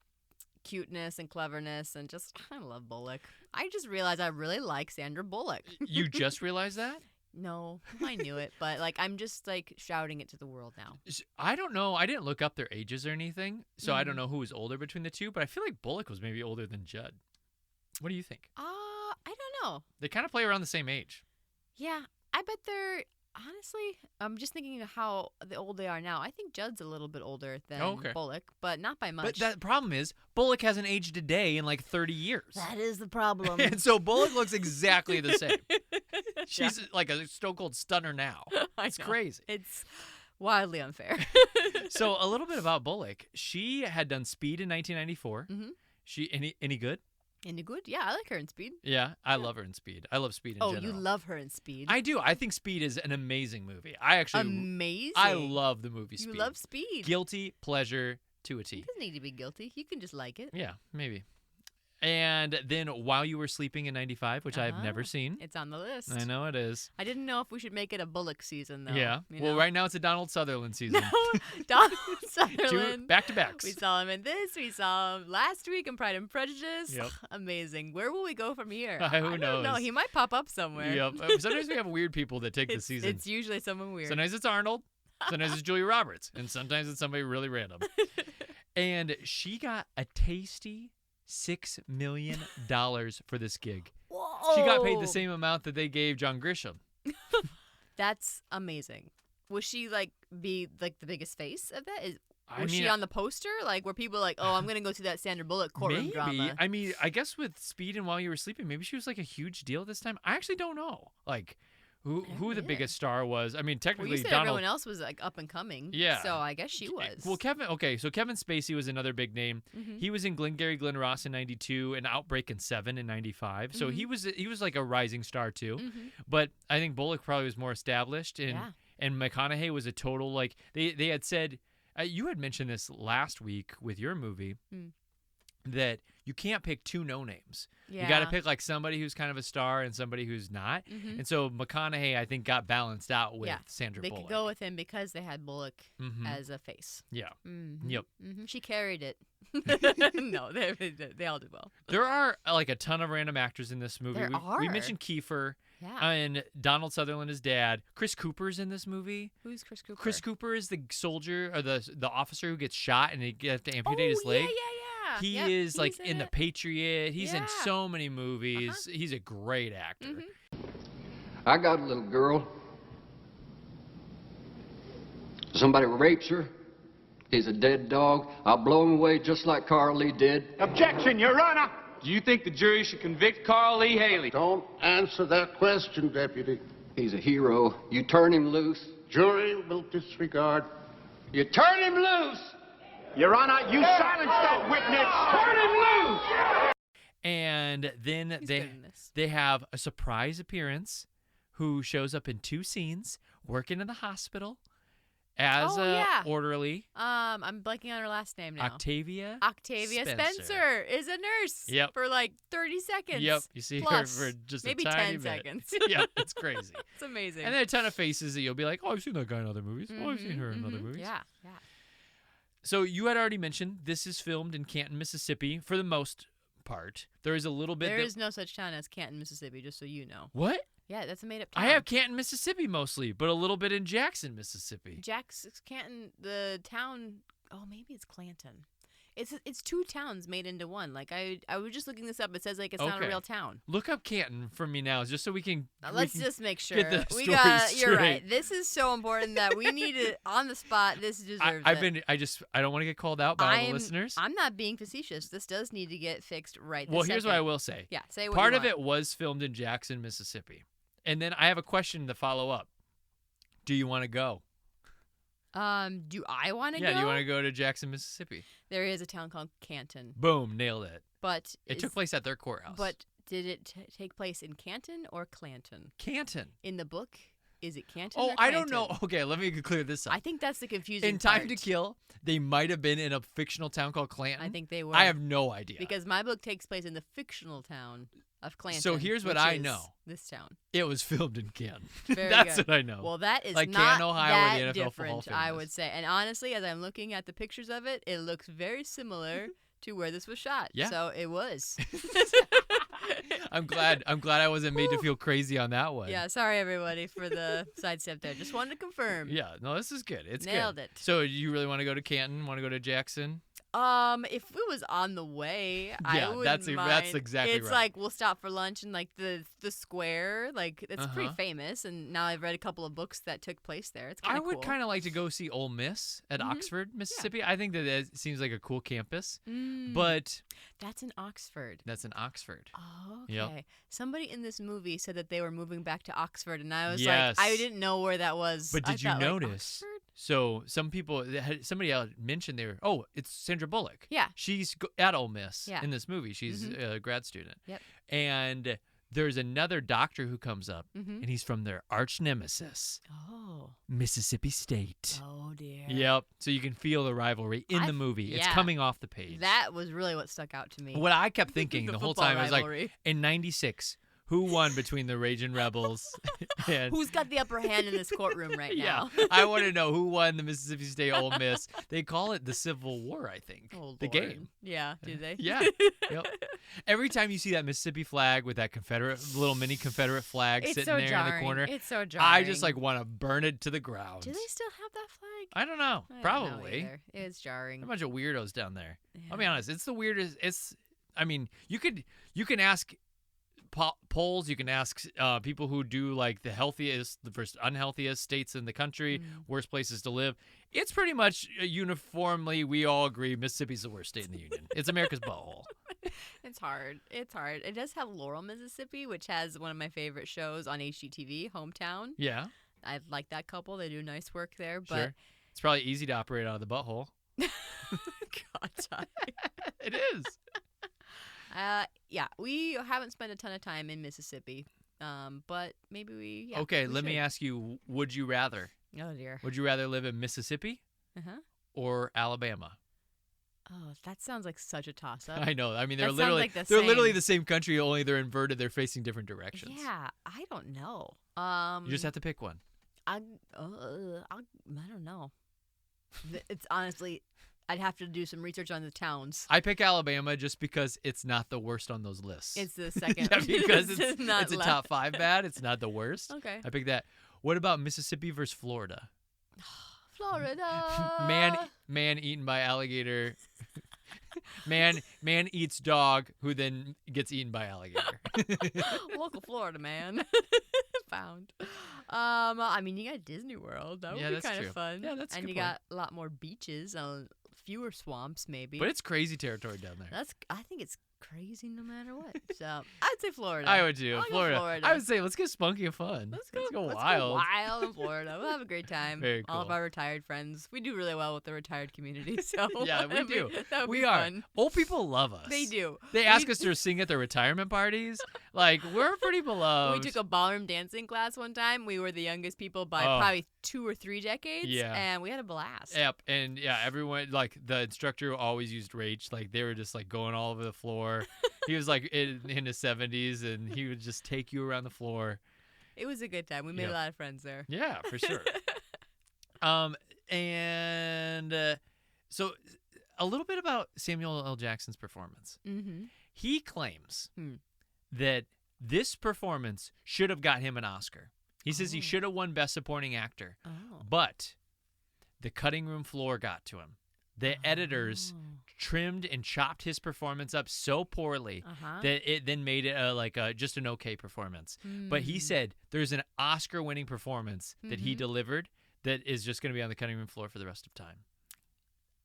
cuteness and cleverness, and just I love Bullock. I just realized I really like Sandra Bullock. You just realized that? No, I knew it, but like I'm just like shouting it to the world now. I don't know. I didn't look up their ages or anything, so I don't know who was older between the two, but I feel like Bullock was maybe older than Judd. What do you think? I don't know. They kind of play around the same age. Yeah, I bet they're honestly. I'm just thinking of how old they are now. I think Judd's a little bit older than Bullock, but not by much. But the problem is Bullock hasn't aged a day in like 30 years. That is the problem. And so Bullock looks exactly the same. She's like a stone cold stunner now. It's crazy. It's wildly unfair. So a little bit about Bullock. She had done Speed in 1994. She any good? Into Good? Yeah, I like her in Speed. Yeah, I love her in Speed. I love Speed in general. You love her in Speed. I do. I think Speed is an amazing movie. I actually Amazing. I love the movie Speed. You love Speed. Guilty pleasure to a T. It doesn't need to be guilty. You can just like it. Yeah, maybe. And then While You Were Sleeping in 95, which I've never seen. It's on the list. I know it is. I didn't know if we should make it a Bullock season, though. Yeah. You Well, know? right now it's a Donald Sutherland season. No, Donald Sutherland. Two back-to-backs. We saw him in this. We saw him last week in Pride and Prejudice. Yep. Amazing. Where will we go from here? Who I don't know. knows? He might pop up somewhere. Yep. Sometimes we have weird people that take the season. It's usually someone weird. Sometimes it's Arnold. Sometimes it's Julia Roberts. And sometimes it's somebody really random. And she got a tasty $6 million for this gig. Whoa. She got paid the same amount that they gave John Grisham. That's amazing. Will she be the biggest face of that? Was mean, she on the poster? Were people like, oh, I'm gonna go see that Sandra Bullock courtroom maybe. drama? I mean, I guess with Speed and While You Were Sleeping, maybe she was a huge deal this time. I actually don't know. Who the biggest star was. I mean, technically, you said Donald. everyone else was up and coming. Yeah. So I guess she was. Well, so Kevin Spacey was another big name. Mm-hmm. He was in Glengarry Glen Ross in 92 and Outbreak in 7 in 95. So he was like a rising star too. Mm-hmm. But I think Bullock probably was more established and Yeah. and McConaughey was a total they had said you had mentioned this last week with your movie that you can't pick two no names. Yeah. You got to pick somebody who's kind of a star and somebody who's not. Mm-hmm. And so McConaughey, I think, got balanced out with Yeah. Sandra They Bullock. could go with him because they had Bullock Mhm. as a face. Yeah. Mm-hmm. Yep. Mm-hmm. She carried it. No, they all did well. There are a ton of random actors in this movie. There We are. mentioned Kiefer Yeah. and Donald Sutherland, his dad. Chris Cooper's in this movie. Who's Chris Cooper? Chris Cooper is the soldier or the officer who gets shot and he gets to amputate his leg. Yeah. He Yep, is he's in The Patriot. He's in Yeah. so many movies. He's a great actor. Mm-hmm. I got a little girl. Somebody rapes her. He's a dead dog. I'll blow him away just like Carl Lee did. Objection, Your Honor! Do you think the jury should convict Carl Lee Haley? Don't answer that question, Deputy. He's a hero. You turn him loose. Jury will disregard. You turn him loose! Your Honor, you silence that witness! Turn him loose! And then He's good in this. they have a surprise appearance who shows up in 2 scenes working in the hospital as orderly. I'm blanking on her last name now. Octavia Spencer is a nurse. Yep. For 30 seconds. Yep. You see Plus, her for just maybe a tiny 10 minute. seconds. Yeah, it's crazy. It's amazing. And then a ton of faces that you'll be like, oh, I've seen that guy in other movies. Oh, I've seen her in other movies. Yeah. So you had already mentioned this is filmed in Canton, Mississippi for the most part. There is a little bit. There is no such town as Canton, Mississippi, just so you know. What? Yeah, that's a made up town. I have Canton, Mississippi mostly, but a little bit in Jackson, Mississippi. Canton, the town. Oh, maybe it's Clanton. It's 2 towns made into one. I was just looking this up. It says it's not a Okay. real town. Look up Canton for me now, just so we can. Let's just make sure. get the We story got. You're straight. right. This is so important that we need it on the spot. This deserves it. I don't want to get called out by all the listeners. I'm not being facetious. This does need to get fixed right. Well, here's what I will say. Yeah, say what Part you of want. it was filmed in Jackson, Mississippi, and then I have a question to follow up. Do you want to go? Do I want to go? Yeah, do you want to go to Jackson, Mississippi? There is a town called Canton, Boom, nailed it. but It took place at their courthouse. But did it take place in Canton or Clanton? Canton. In the book, is it Canton? Oh, or I don't know. Clanton? Okay, let me clear this up. I think that's the confusing In Time part. to Kill, they might have been in a fictional town called Clanton. I think they were. I have no idea. because my book takes place in the fictional town of Clanton. So here's what which I is know. This town. it was filmed in Canton. Very That's good. what I know. Well, that is Like not Canton, Ohio, where that the NFL football different, field I is. would say. And honestly, as I'm looking at the pictures of it, it looks very similar to where this was shot. Yeah. So it was. I'm glad I wasn't made to feel crazy on that one. Yeah, sorry everybody for the sidestep there. Just wanted to confirm. Yeah, no, this is good. It's Nailed good. it. So you really want to go to Canton? Want to go to Jackson? If it was on the way, I Yeah, wouldn't that's mind. exactly It's right. like we'll stop for lunch and the square, it's pretty Uh-huh. famous. And now I've read a couple of books that took place there. It's kind I of would cool. kind of like to go see Ole Miss at Oxford, Mississippi. I think that seems like a cool campus, but That's in Oxford. that's in Oxford. Oh, okay. Yep. Somebody in this movie said that they were moving back to Oxford, and I was Yes. like, I didn't know where that was. But I did you thought, notice? Oxford? So some people, somebody else mentioned it's Sandra Bullock. Yeah. She's at Ole Miss Yeah. in this movie. She's a grad student. Yep. And there's another doctor who comes up, Mhm. and he's from their arch nemesis, Oh. Mississippi State. Oh dear. Yep. So you can feel the rivalry in the movie. It's yeah. coming off the page. That was really what stuck out to me. What I kept thinking the whole football time was like, rivalry. in '96, who won between the Raging Rebels and Who's got the upper hand in this courtroom right now? Yeah, I want to know who won the Mississippi State Ole Miss. They call it the Civil War, I think. Oh, the Lord. game. Yeah, do they? Yeah. Yep. Every time you see that Mississippi flag with that little mini Confederate flag It's sitting so there jarring. in the corner, It's so jarring. I just like want to burn it to the ground. Do they still have that flag? I don't know. I don't know Probably. either. It's jarring. A bunch of weirdos down there. I'll be Yeah. honest. It's the weirdest. I mean, you can ask polls. You can ask people who do like the healthiest, the first unhealthiest states in the country, worst places to live. It's pretty much uniformly, we all agree Mississippi's the worst state in the union. It's America's butthole. It's hard. It's hard. It does have Laurel, Mississippi, which has one of my favorite shows on HGTV, Hometown. Yeah, I like that couple. They do nice work there. But sure. It's probably easy to operate out of the butthole. God, Ty. It is. Yeah, we haven't spent a ton of time in Mississippi, but maybe we. Yeah, Okay, we let me should. ask you: would you rather? Oh dear. Would you rather live in Mississippi Uh-huh. or Alabama? Oh, that sounds like such a toss-up. I know. I mean, That they're sounds literally like the they're literally same. the same country, only they're inverted. They're facing different directions. Yeah, I don't know. You just have to pick one. I don't know. It's honestly, I'd have to do some research on the towns. I pick Alabama just because it's not the worst on those lists. It's the second. Yeah, because it's not it's a left. top 5 bad. It's not the worst. Okay. I pick that. What about Mississippi versus Florida? Florida. Man eaten by alligator. Man eats dog who then gets eaten by alligator. Local Florida man. Found. I mean, you got Disney World. That would Yeah, be that's kind true. of fun. Yeah, that's a And good you point. got a lot more beaches, fewer swamps, maybe. But it's crazy territory down there. I think it's crazy no matter what. So I'd say Florida. I would too. I'll go Florida. Florida. I would say let's get spunky and fun. Let's go wild. wild in Florida. We'll have a great time. Very All of cool. our retired friends. We do really well with the retired community. So Yeah, we do. That would We be are. fun. Old people love us. They do. They ask us to sing at their retirement parties. Like, we're pretty beloved. We took a ballroom dancing class one time. We were the youngest people by Oh. probably 2 or 3 decades. Yeah. And we had a blast. Yep, and yeah, everyone, like, the instructor always used Rach. Like, they were just, like, going all over the floor. He was, like, in his 70s, and he would just take you around the floor. It was a good time. We made Yep. a lot of friends there. Yeah, for sure. So a little bit about Samuel L. Jackson's performance. Mm-hmm. He claims Hmm. that this performance should have got him an Oscar. He says he Oh. should have won Best Supporting Actor, Oh. but the cutting room floor got to him. The editors trimmed and chopped his performance up so poorly Uh-huh. that it then made it just an okay performance. But he Mm. said there's an Oscar-winning performance that he Mhm. delivered that is just going to be on the cutting room floor for the rest of time.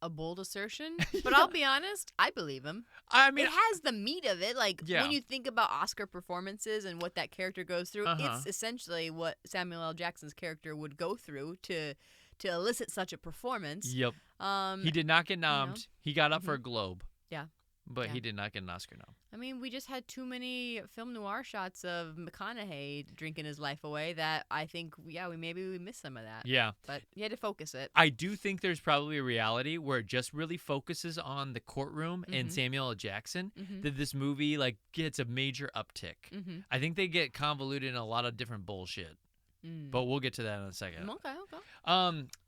A bold assertion, but I'll be honest, I believe him. I mean, It has the meat of it. Like, Yeah. when you think about Oscar performances and what that character goes through, Uh-huh. it's essentially what Samuel L. Jackson's character would go through to elicit such a performance. yep. Um, He did not get nommed. He got up for a Mhm. Globe. Yeah. But Yeah. he did not get an Oscar nom. I mean, we just had too many film noir shots of McConaughey drinking his life away that I think, we missed some of that. Yeah. But you had to focus it. I do think there's probably a reality where it just really focuses on the courtroom and Mhm. Samuel L. Jackson Mhm. that this movie like gets a major uptick. Mm-hmm. I think they get convoluted in a lot of different bullshit. Mm. But we'll get to that in a second. Okay.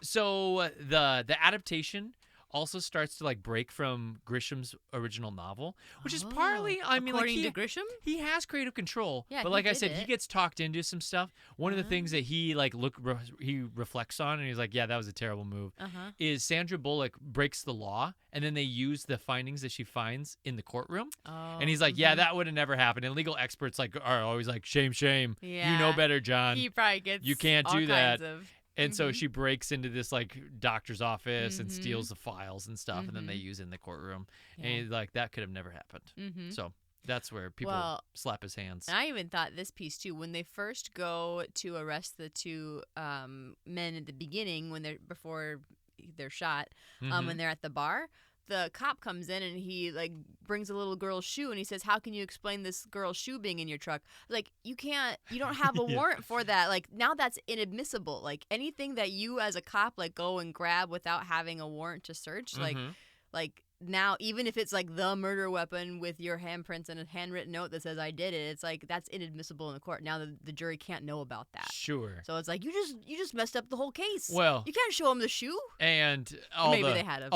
So the adaptation also starts to like break from Grisham's original novel, which is partly, I mean, like according to Grisham? he has creative control. Yeah, but he like I did said, he it. gets talked into some stuff. One of the things that he like he reflects on, and he's like, yeah, that was a terrible move. Uh-huh. Is Sandra Bullock breaks the law, and then they use the findings that she finds in the courtroom. Oh, And he's like, yeah, that would have never happened. And legal experts like are always like, shame, shame. You know Yeah. better, John. he probably gets you can't all do that. kinds of- And so she breaks into this like doctor's office and Mhm. steals the files and stuff, and then they use it in the courtroom. Yeah. And he's like, that could have never happened. Mhm. So That's where people slap his hands. And I even thought this piece too. When they first go to arrest the two men at the beginning, before they're shot, when they're at the bar, the cop comes in and he like brings a little girl's shoe and he says, "How can you explain this girl's shoe being in your truck?" Like, you don't have a warrant for that. Like, now that's inadmissible. Like, anything that you as a cop like go and grab without having a warrant to search, like now, even if it's like the murder weapon with your handprints and a handwritten note that says "I did it," it's like that's inadmissible in the court. Now the jury can't know about that. Sure. So it's like you just messed up the whole case. Well, you can't show them the shoe. And all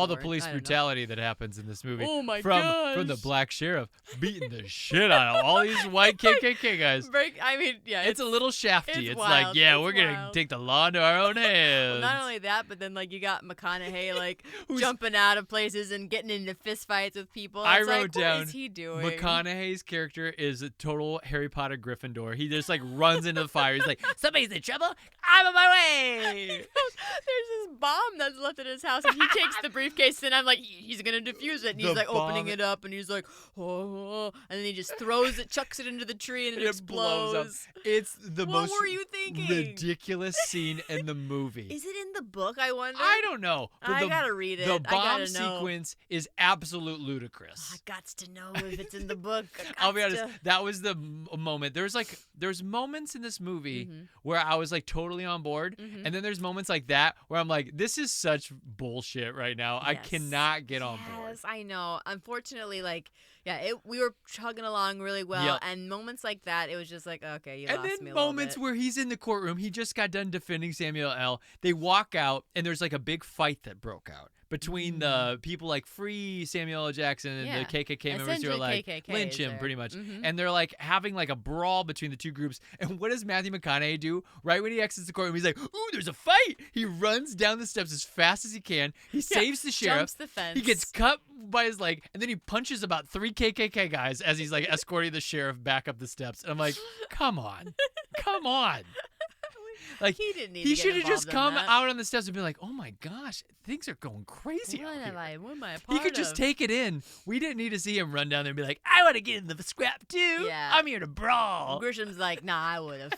the police brutality that happens in this movie. Oh my gosh. From the black sheriff beating the shit out of all these white KKK guys. It's a little shafty. It's wild. like, we're gonna take the law into our own hands. Well, not only that, but then like you got McConaughey like jumping out of places and getting into fist fights with people. I wrote down, what is he doing? McConaughey's character is a total Harry Potter Gryffindor. He just like runs into the fire. He's like, somebody's in trouble. I'm on my way. There's this bomb that's left at his house, and he takes the briefcase, and I'm like, he's gonna defuse it. And he's like opening it up, and he's like, oh, and then he just throws it, chucks it into the tree, and it explodes. Blows up. It's the most were you thinking? ridiculous scene in the movie. Is it in the book? I wonder. I don't know. But I gotta read it. The bomb sequence is absolute ludicrous. I got to know if it's in the book. I'll be honest. That was the moment. There's moments in this movie where I was like totally on board, and then there's moments like that where I'm like, this is such bullshit right now. Yes. I cannot get on board. Yes, I know. Unfortunately, we were chugging along really well, and moments like that, it was just like, okay, you lost me a little bit. And then moments where he's in the courtroom, he just got done defending Samuel L. They walk out, and there's like a big fight that broke out between the people like free Samuel L. Jackson and the KKK members who are like, KKK lynch him pretty much. And they're like having like a brawl between the two groups. And what does Matthew McConaughey do? Right when he exits the courtroom, he's like, ooh, there's a fight. He runs down the steps as fast as he can. He saves the sheriff. Jumps the fence. He gets cut by his leg, and then he punches about 3 KKK guys as he's like escorting the sheriff back up the steps. And I'm like, come on. Come on. Like, he didn't need he to should have just come that. out on the steps and been like, oh my gosh, things are going crazy out here. What am I a part He could just take it in. We didn't need to see him run down there and be like, I want to get in the scrap too. Yeah. I'm here to brawl. Grisham's like, nah, I would have.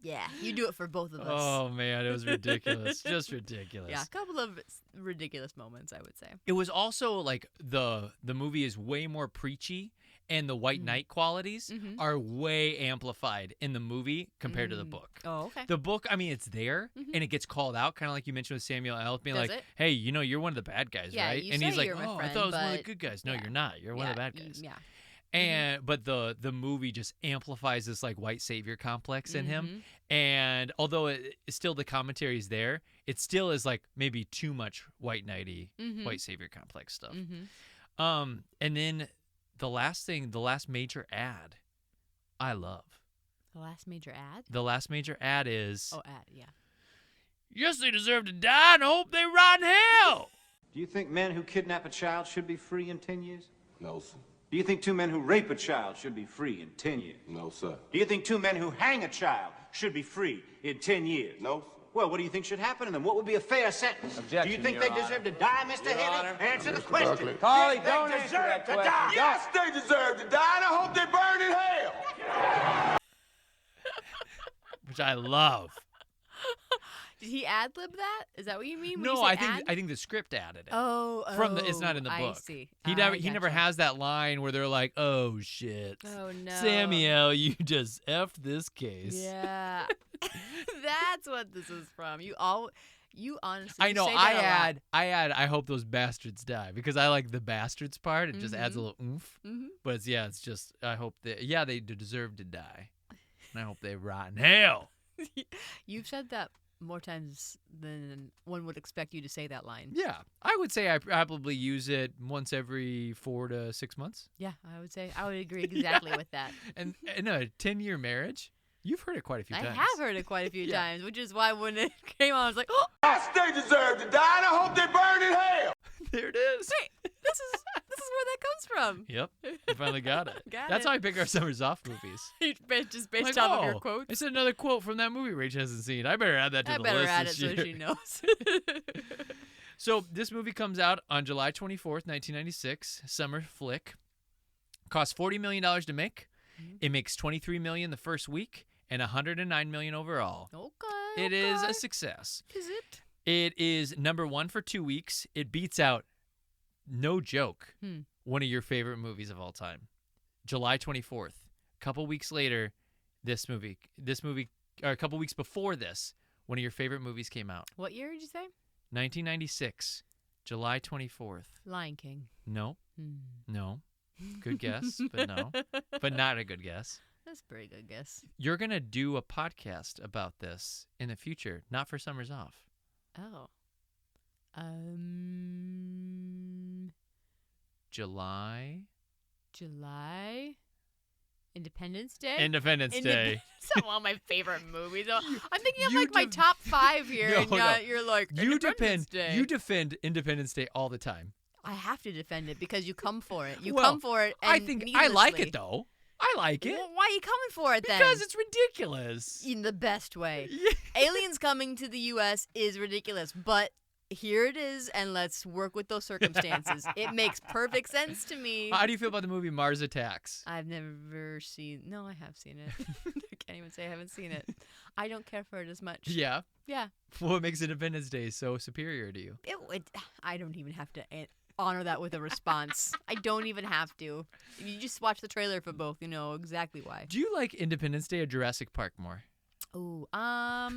Yeah, you do it for both of us. Oh man, it was ridiculous. Just ridiculous. Yeah, a couple of ridiculous moments, I would say. It was also like the movie is way more preachy, and the white knight qualities are way amplified in the movie compared to the book. Oh, okay. The book, I mean, it's there, and it gets called out, kind of like you mentioned with Samuel L. being Does like, it? hey, you're one of the bad guys, right? You and say he's like, you're my I friend, thought I was one of the but good guys. No, you're not. You're one of the bad guys. Yeah. And but the movie just amplifies this like white savior complex in him, and although still the commentary is there, it still is like maybe too much white knighty, white savior complex stuff. And then the last major ad, I love. The last major ad? The last major ad is. Oh, ad, yeah. Yes, they deserve to die, and I hope they rot in hell. Do you think men who kidnap a child should be free in 10 years? No, sir. Do you think 2 men who rape a child should be free in 10 years? No, sir. Do you think 2 men who hang a child should be free in 10 years? No, sir. Well, what do you think should happen to them? What would be a fair sentence? Objection, do you think Your they deserve to die, Mr. Haley? Answer the question. Buckley. Carly, They don't answer deserve that to question. die. Yes, they deserve to die, and I hope they burn in hell. Which I love. Did he ad-lib that? Is that what you mean? When No, you say I think the script added it. Oh, It's not in the book. I see. He never has that line where they're like, "Oh shit, Oh no, Samuel, you just effed this case." Yeah, that's what this is from. You honestly. I know. Say that a lot. I add. I hope those bastards die because I like the bastards part. It just adds a little oomph. But it's just. I hope they deserve to die, and I hope they rot in hell. You've said that more times than one would expect you to say that line. Yeah, I would say I probably use it once every 4 to 6 months. Yeah, I would agree exactly with that. And in a 10-year marriage, you've heard it quite a few times. I have heard it quite a few times, which is why when it came on, I was like, oh, Yes, they deserve to die, and I hope they burn in hell. There it is. wait, this is where that comes from. Yep, you finally got it. Got That's it. how I pick our summers off movies. Just based Like, off of your quotes. It's another quote from that movie Rach hasn't seen. I better add that to I the better list add it this so year. she knows. So this movie comes out on July 24th, 1996, summer flick. Cost $40 million to make. It makes $23 million the first week and $109 million overall. Okay. It is a success. Is it? It is number 1 for 2 weeks. It beats out, no joke, one of your favorite movies of all time, July 24th. A couple weeks later, this movie, or a couple weeks before this, one of your favorite movies came out. What year did you say? 1996, July 24th. Lion King. No. No. Good guess, but no. But not a good guess. That's a pretty good guess. You're going to do a podcast about this in the future, not for Summers Off. Oh. July. Independence Day? Independence Day. It's one of my favorite movies. I'm thinking of you like my top 5 here, No, and no. you're like, You Independence Day. defend Independence Day all the time. I have to defend it because you come for it. You Well, come for it. And I think I like needlessly. it though. I like it Well, why are you coming for it then? because it's ridiculous. In the best way. Yeah. Aliens coming to the U.S. is ridiculous, but here it is, and let's work with those circumstances. It makes perfect sense to me. How do you feel about the movie Mars Attacks? I've never seen. No, I have seen it. I can't even say I haven't seen it. I don't care for it as much. Yeah. Yeah. What makes Independence Day so superior to you? I don't even have to honor that with a response. I don't even have to. You just watch the trailer for both. You know exactly why. Do you like Independence Day or Jurassic Park more? Ooh,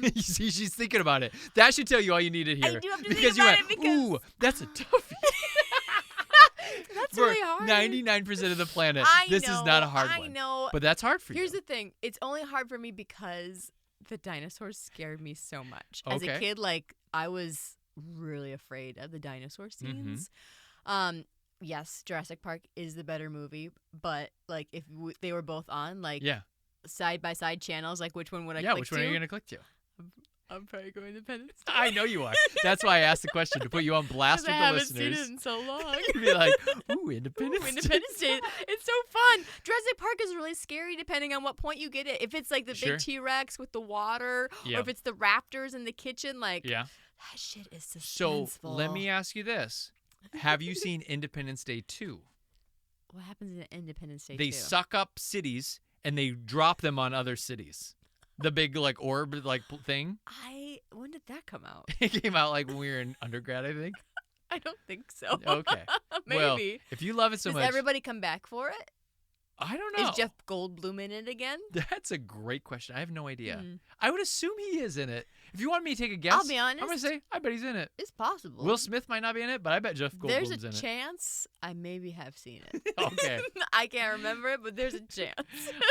You see, she's thinking about it. That should tell you all you need to hear. I do have to because think you about went, it because ooh, that's a toughie. that's For really hard. 99% of the planet, this is not a hard one. I know. But that's hard for Here's you. the thing. It's only hard for me because the dinosaurs scared me so much. As Okay. a kid, like, I was really afraid of the dinosaur scenes. Yes, Jurassic Park is the better movie, but, like, if they were both on, like, side-by-side channels, like, which one would I click to? Yeah, which one are you going to click to? I'm probably going Independence Day. I know you are. That's why I asked the question, to put you on blast with I the haven't listeners. seen it in so long. You'd be like, ooh, Independence Ooh, Day. Independence Day. It's so fun. Jurassic Park is really scary depending on what point you get it. If it's like the Sure. big T-Rex with the water, Yeah. or if it's the raptors in the kitchen, like, Yeah. that shit is So suspenseful. let me ask you this. Have you seen Independence Day 2? What happens in Independence Day They 2? suck up cities and they drop them on other cities. The big like orb like thing. When did that come out? It came out like when we were in undergrad, I think. I don't think so. Okay. Maybe. Well, if you love it so Does much, everybody come back for it? I don't know. Is Jeff Goldblum in it again? That's a great question. I have no idea. Hmm. I would assume he is in it. If you want me to take a guess, I'll be honest. I'm gonna say I bet he's in it. It's possible. Will Smith might not be in it, but I bet Jeff Goldblum's There's in a it. chance I maybe have seen it. Okay. I can't remember it, but there's a chance.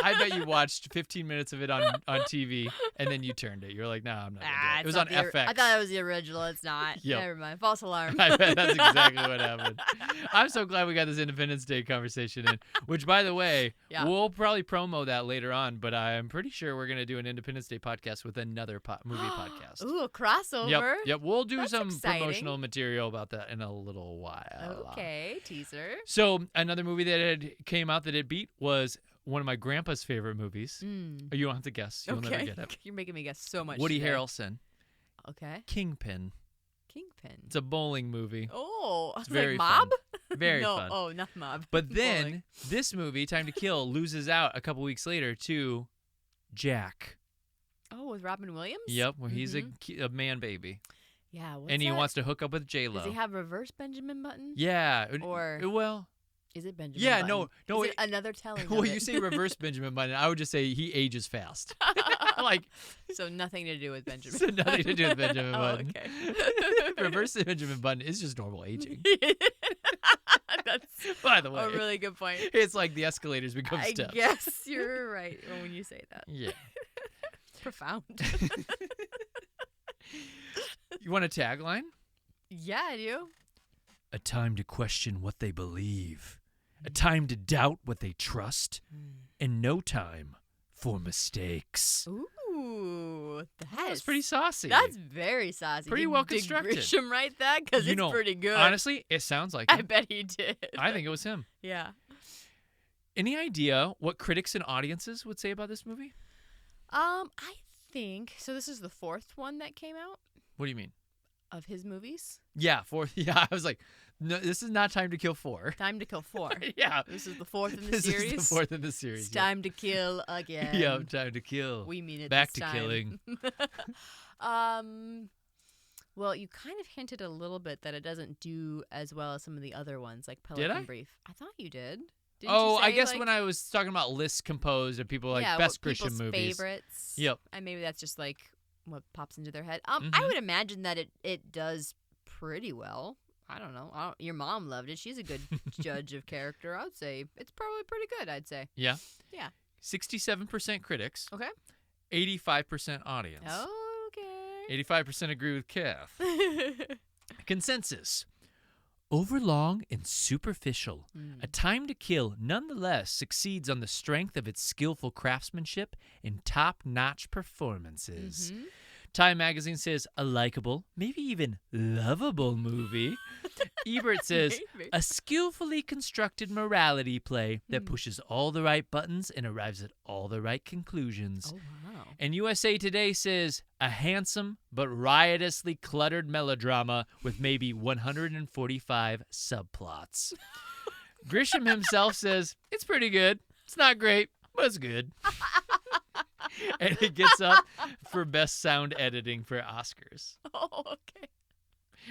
I bet you watched 15 minutes of it on TV and then you turned it. You're like, nah, I'm not gonna do it. It it's was not on the FX. I thought it was the original. It's not. Yep. Never mind. False alarm. I bet that's exactly what happened. I'm so glad we got this Independence Day conversation in, which, by the way, Yeah. we'll probably promo that later on, but I'm pretty sure we're going to do an Independence Day podcast with another movie podcast. Ooh, a crossover. Yep. We'll do That's some exciting. promotional material about that in a little while. Okay, teaser. So another movie that had came out that it beat was one of my grandpa's favorite movies. You don't have to guess. You'll never Okay. get it. You're making me guess so much. Woody today. Harrelson. Okay. Kingpin. Kingpin. It's a bowling movie. Oh, It's I was like, very Mob? fun. Very no, fun. Oh, not Mob. But then Bowling. this movie, Time to Kill, loses out a couple weeks later to Jack. Oh, with Robin Williams? Yep, where he's a man baby. Yeah. What's And he that? wants to hook up with J-Lo. Does he have reverse Benjamin Button? Yeah. Or- well, Is it Benjamin yeah, Button? no. Is it another telling Well, of you it? say reverse Benjamin Button. I would just say he ages fast. Like, So nothing to do with Benjamin. so nothing to do with Benjamin Oh, Button. okay. Reverse Benjamin Button is just normal aging. That's By the way, a really good point. it's like the escalators become I steps. guess you're right when you say that. Yeah. Profound. You want a tagline? Yeah, I do. A time to question what they believe. A time to doubt what they trust. And no time for mistakes. Ooh, That's pretty saucy. That's very saucy. Pretty Did well constructed. Grisham write that? Because You it's know, pretty good. Honestly, it sounds like I him. bet he did. I think it was him. Yeah. Any idea what critics and audiences would say about this movie? I think so. This is the fourth one that came out What do you mean? of his movies. Yeah, fourth. Yeah, I was like, No, this is not Time to Kill 4. Time to Kill 4. Yeah. This is the fourth in the This series. is the fourth in the series. It's time to kill again. Yeah, time to kill. We mean it Back this to time. killing. Well, you kind of hinted a little bit that it doesn't do as well as some of the other ones, like Did Pelican I? Brief. I thought you did. Didn't Oh, you say, I guess like, when I was talking about lists composed of people like yeah, best what Grisham people's movies. favorites. Yep. And maybe that's just like what pops into their head. I would imagine that it does pretty well. I don't know. Your mom loved it. She's a good judge of character. I would say it's probably pretty good. I'd say. Yeah. Yeah. 67% critics. Okay. 85% audience. Okay. 85% agree with Kath. Consensus. Overlong and superficial, A Time to Kill nonetheless succeeds on the strength of its skillful craftsmanship and top-notch performances. Time magazine says a likable, maybe even lovable movie. Ebert says a skillfully constructed morality play that pushes all the right buttons and arrives at all the right conclusions. Oh, wow. And USA Today says a handsome but riotously cluttered melodrama with maybe 145 subplots. Grisham himself says it's pretty good. It's not great, but it's good. And it gets up for best sound editing for Oscars. Oh, okay.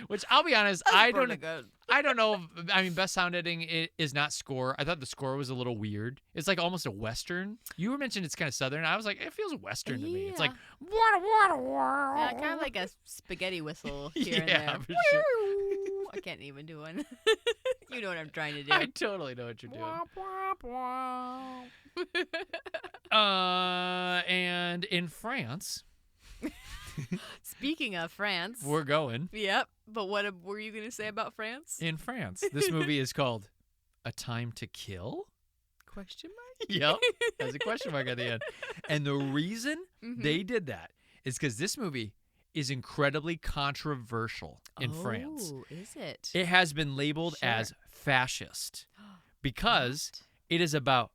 Which I'll be honest, That's I pretty good. don't know. I mean, best sound editing is not score. I thought the score was a little weird. It's like almost a Western. You were mentioning it's kind of Southern. I was like, it feels Western to me. It's like, Yeah, kind of like a spaghetti whistle here and yeah, there. for sure. I can't even do one. You know what I'm trying to do. I totally know what you're doing. And in France, Speaking of France. we're going. Yep. But what were you going to say about France? In France, this movie is called A Time to Kill. Question mark? Yep, has a question mark at the end. And the reason they did that is because this movie is incredibly controversial in France. Oh, is it? It has been labeled Sure. as fascist because it is about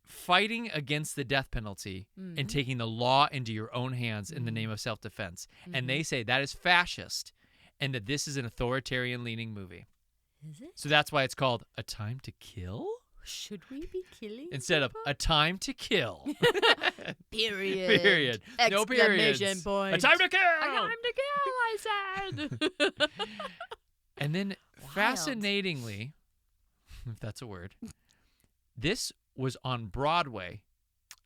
fighting against the death penalty and taking the law into your own hands in the name of self-defense. And they say that is fascist and that this is an authoritarian-leaning movie. Is it? So that's why it's called A Time to Kill Should we be killing instead of A Time to Kill. Period. Period. No periods. Exclamation point. A time to kill. A time to kill, I said. And then, Wild. fascinatingly, if that's a word, this was on Broadway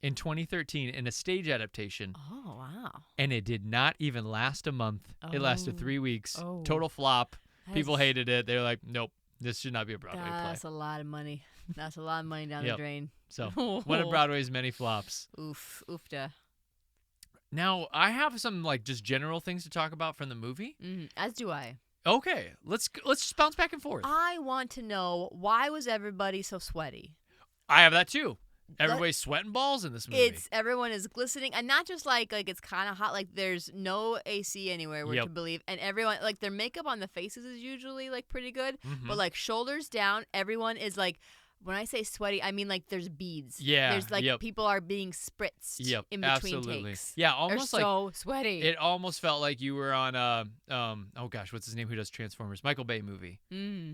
in 2013 in a stage adaptation, Oh, wow. and it did not even last a month. It lasted 3 weeks. Oh. Total flop. People That's- hated it. They were like, nope, this should not be a Broadway play. That's a lot of money. That's a lot of money down Yep. the drain. So, one of Broadway's many flops. Oof. Oofta. Now, I have some like just general things to talk about from the movie. As do I. Okay, let's just bounce back and forth. I want to know, why was everybody so sweaty? I have that too. Everybody's sweating balls in this movie. Everyone is glistening, and not just like it's kind of hot. Like there's no AC anywhere. We're to believe, and everyone like their makeup on the faces is usually like pretty good, but like shoulders down, everyone is like. When I say sweaty, I mean like there's beads. Yeah, There's like people are being spritzed in between absolutely. takes. Yeah, They're almost like so sweaty. it almost felt like you were on oh gosh, what's his name who does Transformers? Michael Bay movie.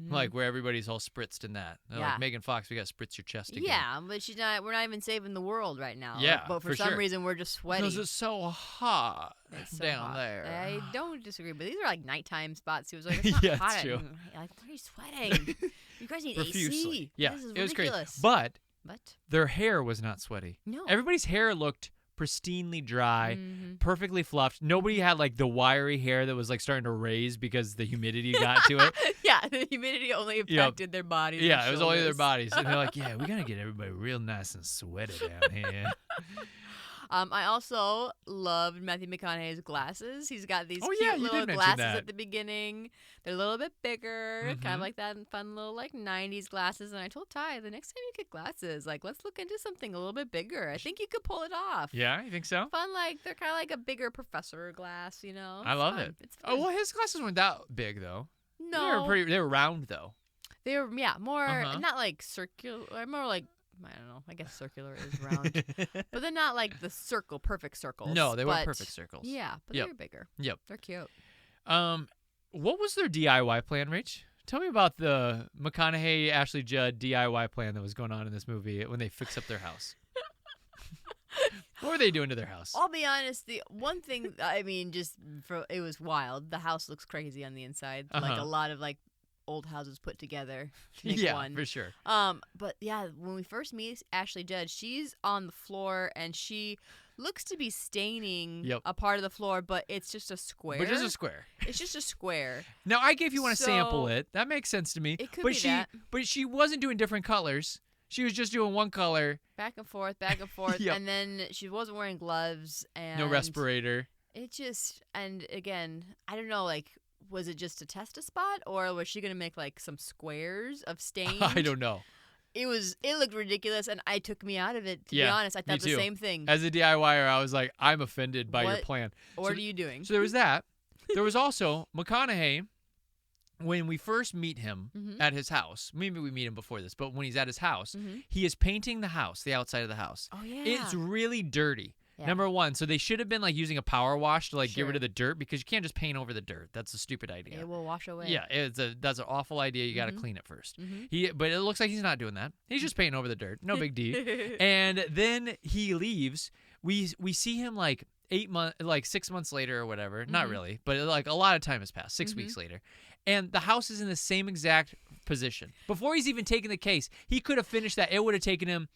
Like where everybody's all spritzed in that. They're like, Megan Fox, we got to spritz your chest again. Yeah, but we're not even saving the world right now. Yeah, But for for some sure. reason we're just sweaty. Because it's so hot It's so down hot. there. I don't disagree, but these are like nighttime spots. He was like, it's not Yeah, hot. it's true. Like, why are you sweating? You guys need Profusely. AC. Yeah, This is it was crazy. ridiculous. But But their hair was not sweaty. No. Everybody's hair looked pristinely dry, Mm-hmm. perfectly fluffed. Nobody had like the wiry hair that was like starting to raise because the humidity got to it. yeah, the humidity only affected their bodies. Yeah, and it was only their shoulders. bodies. And they're like, yeah, we got to get everybody real nice and sweaty down here. I also loved Matthew McConaughey's glasses. He's got these Oh, cute yeah, you little did mention glasses that. at the beginning. They're a little bit bigger, kind of like that fun little like 90s glasses. And I told Ty, the next time you get glasses, like let's look into something a little bit bigger. I think you could pull it off. Yeah, you think so? Fun, like they're kind of like a bigger professor glass, you know. I It's love fun. it. It's fun. Oh, well, his glasses weren't that big, though. no, They were round, though. they were more Uh-huh. not like circular, more like I don't know. I guess circular is round, but they're not like the perfect circles. No, they weren't but- perfect circles. Yeah, but Yep. they're bigger. Yep. They're cute. What was their DIY plan, Rach? Tell me about the McConaughey, Ashley Judd DIY plan that was going on in this movie when they fix up their house. What were they doing to their house? I'll be honest. The one thing, I mean, it was wild. The house looks crazy on the inside, like a lot of like old houses put together to make one. Yeah, for sure. But yeah, when we first meet Ashley Judd, she's on the floor and she looks to be staining a part of the floor, but it's just a square. But just a square. It's just a square. Now, I gave you want to sample it. That makes sense to me. It could be that. But she wasn't doing different colors. She was just doing one color. Back and forth, and then she wasn't wearing gloves and no respirator. It just, and again, I don't know, like, was it just to test a spot, or was she gonna make like some squares of stain? I don't know. It looked ridiculous, and it took me out of it. To be honest, I thought the same thing. As a DIYer, I was like, I'm offended by your plan. What are you doing? So there was that. There was also McConaughey. When we first meet him at his house, maybe we meet him before this, but when he's at his house, he is painting the house, the outside of the house. Oh, yeah. It's really dirty. Yeah. Number one, so they should have been like using a power wash to like get rid of the dirt because you can't just paint over the dirt. That's a stupid idea. It will wash away. Yeah, that's an awful idea. You got to clean it first. But it looks like he's not doing that. He's just painting over the dirt. No big deal. And then he leaves. We see him like 6 months later or whatever. Not really, but like a lot of time has passed. 6 weeks later. And the house is in the same exact position. Before he's even taken the case, he could have finished that. It would have taken him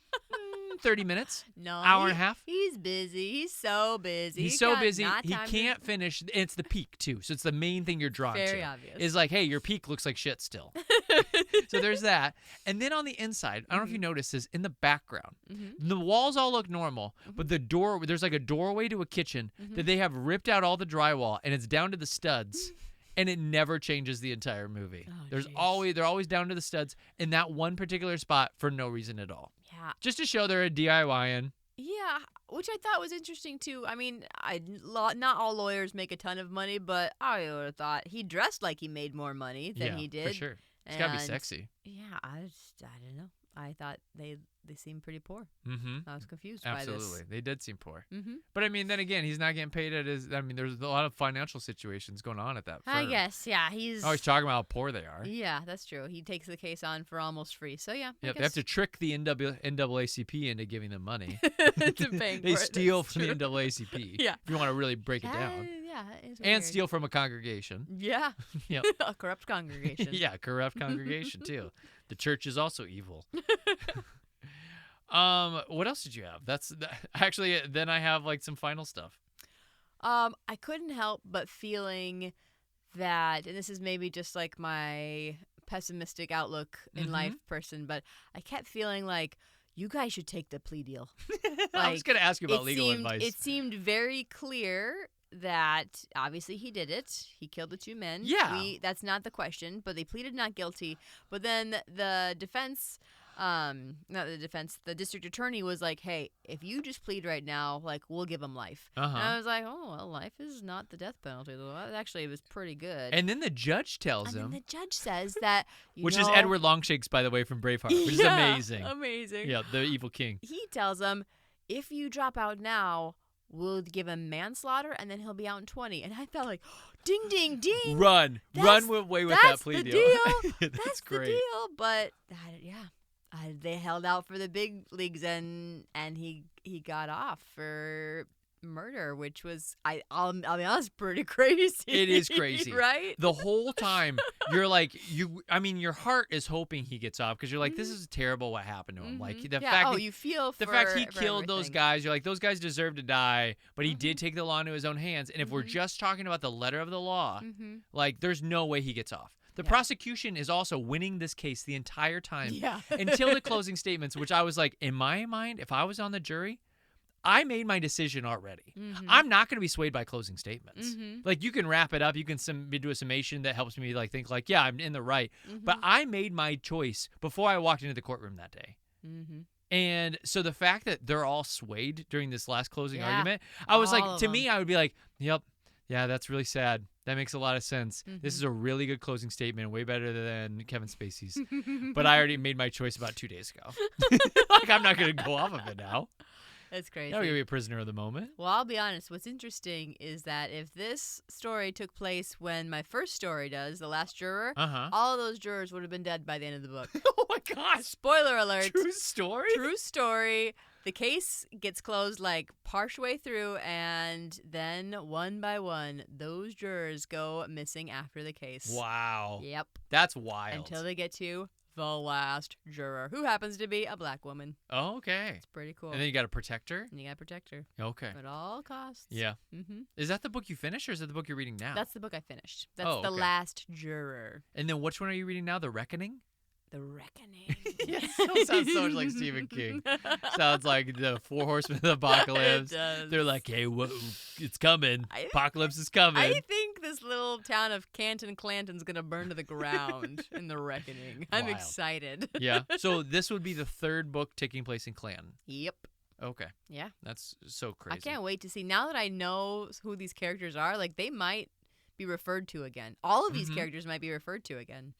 30 minutes, hour and a half. He's busy. He's so busy. He's so busy. He can't finish. And it's the peak, too. So it's the main thing you're drawn to. Very obvious. Is like, hey, your peak looks like shit still. So there's that. And then on the inside, I don't know if you noticed this, in the background, the walls all look normal, but there's like a doorway to a kitchen that they have ripped out all the drywall, and it's down to the studs. And it never changes the entire movie. Oh, they're always down to the studs in that one particular spot for no reason at all. Yeah. Just to show they're a DIYing. Yeah, which I thought was interesting too. I mean, not all lawyers make a ton of money, but I would have thought he dressed like he made more money than he did. For sure. It's got to be sexy. Yeah, I don't know. I thought they seemed pretty poor. I was confused by this. Absolutely. They did seem poor. But I mean, then again, he's not getting paid at his. I mean, there's a lot of financial situations going on at that firm. I guess, yeah. He's always talking about how poor they are. Yeah, that's true. He takes the case on for almost free. So yeah. Yep, they have to trick the NAACP into giving them money. To paying they for it. steal from the NAACP. Yeah. If you want to really break it down. Yeah, it's and weird. steal from a congregation. Yeah. Yep. A corrupt congregation. Yeah, corrupt congregation too. The church is also evil. What else did you have? Actually, then I have like some final stuff. I couldn't help but feeling that, and this is maybe just like my pessimistic outlook in life person, but I kept feeling like you guys should take the plea deal. I was going to ask you about legal advice. It seemed very clear that obviously he did it. He killed the two men. Yeah. That's not the question, but they pleaded not guilty. But then the defense, the district attorney was like, hey, if you just plead right now, like, we'll give him life. And I was like, oh, well, life is not the death penalty. Actually, it was pretty good. And then the judge tells him. And then the judge says that, which is Edward Longshakes, by the way, from Braveheart, which is amazing. Amazing. Yeah, the evil king. He tells him, if you drop out now, we'll give him manslaughter, and then he'll be out in 20. And I felt like, ding, ding, ding. Run away with that plea deal. That's great. the deal. But they held out for the big leagues, and he got off for murder, which was I'll be honest, pretty crazy. It is crazy, right? The whole time you're like your heart is hoping he gets off because you're like, this is terrible what happened to him. Like the fact you feel the fact he killed those guys, you're like, those guys deserve to die, but he did take the law into his own hands. And if we're just talking about the letter of the law, like there's no way he gets off. The prosecution is also winning this case the entire time until the closing statements, which I was like, in my mind, if I was on the jury, I made my decision already. I'm not going to be swayed by closing statements. Like, you can wrap it up. You can do a summation that helps me think like, yeah, I'm in the right. But I made my choice before I walked into the courtroom that day. And so the fact that they're all swayed during this last closing argument, I was like, to me, I would be like, yep, yeah, that's really sad. That makes a lot of sense. This is a really good closing statement, way better than Kevin Spacey's. But I already made my choice about 2 days ago. Like, I'm not going to go off of it now. It's crazy. That would be a prisoner of the moment. Well, I'll be honest. What's interesting is that if this story took place when my first story does, The Last Juror, all of those jurors would have been dead by the end of the book. Oh my gosh! Spoiler alert. True story. True story. The case gets closed like partially through, and then one by one, those jurors go missing after the case. Wow. Yep. That's wild. Until they get to the last juror, who happens to be a black woman. Oh, okay. It's pretty cool. And then you got to protect her? And you got to protect her. Okay. At all costs. Yeah. Mm-hmm. Is that the book you finished, or is it the book you're reading now? That's the book I finished. That's The Last Juror. And then which one are you reading now? The Reckoning? The Reckoning. Yes. Sounds so much like Stephen King. Sounds like the Four Horsemen of the Apocalypse. It does. They're like, hey, it's coming. Apocalypse is coming. I think this little town of Canton Clanton's going to burn to the ground in The Reckoning. I'm Wild. excited. Yeah. So this would be the third book taking place in Clanton. Yep. Okay. Yeah. That's so crazy. I can't wait to see. Now that I know who these characters are, like they might be referred to again. All of these characters might be referred to again.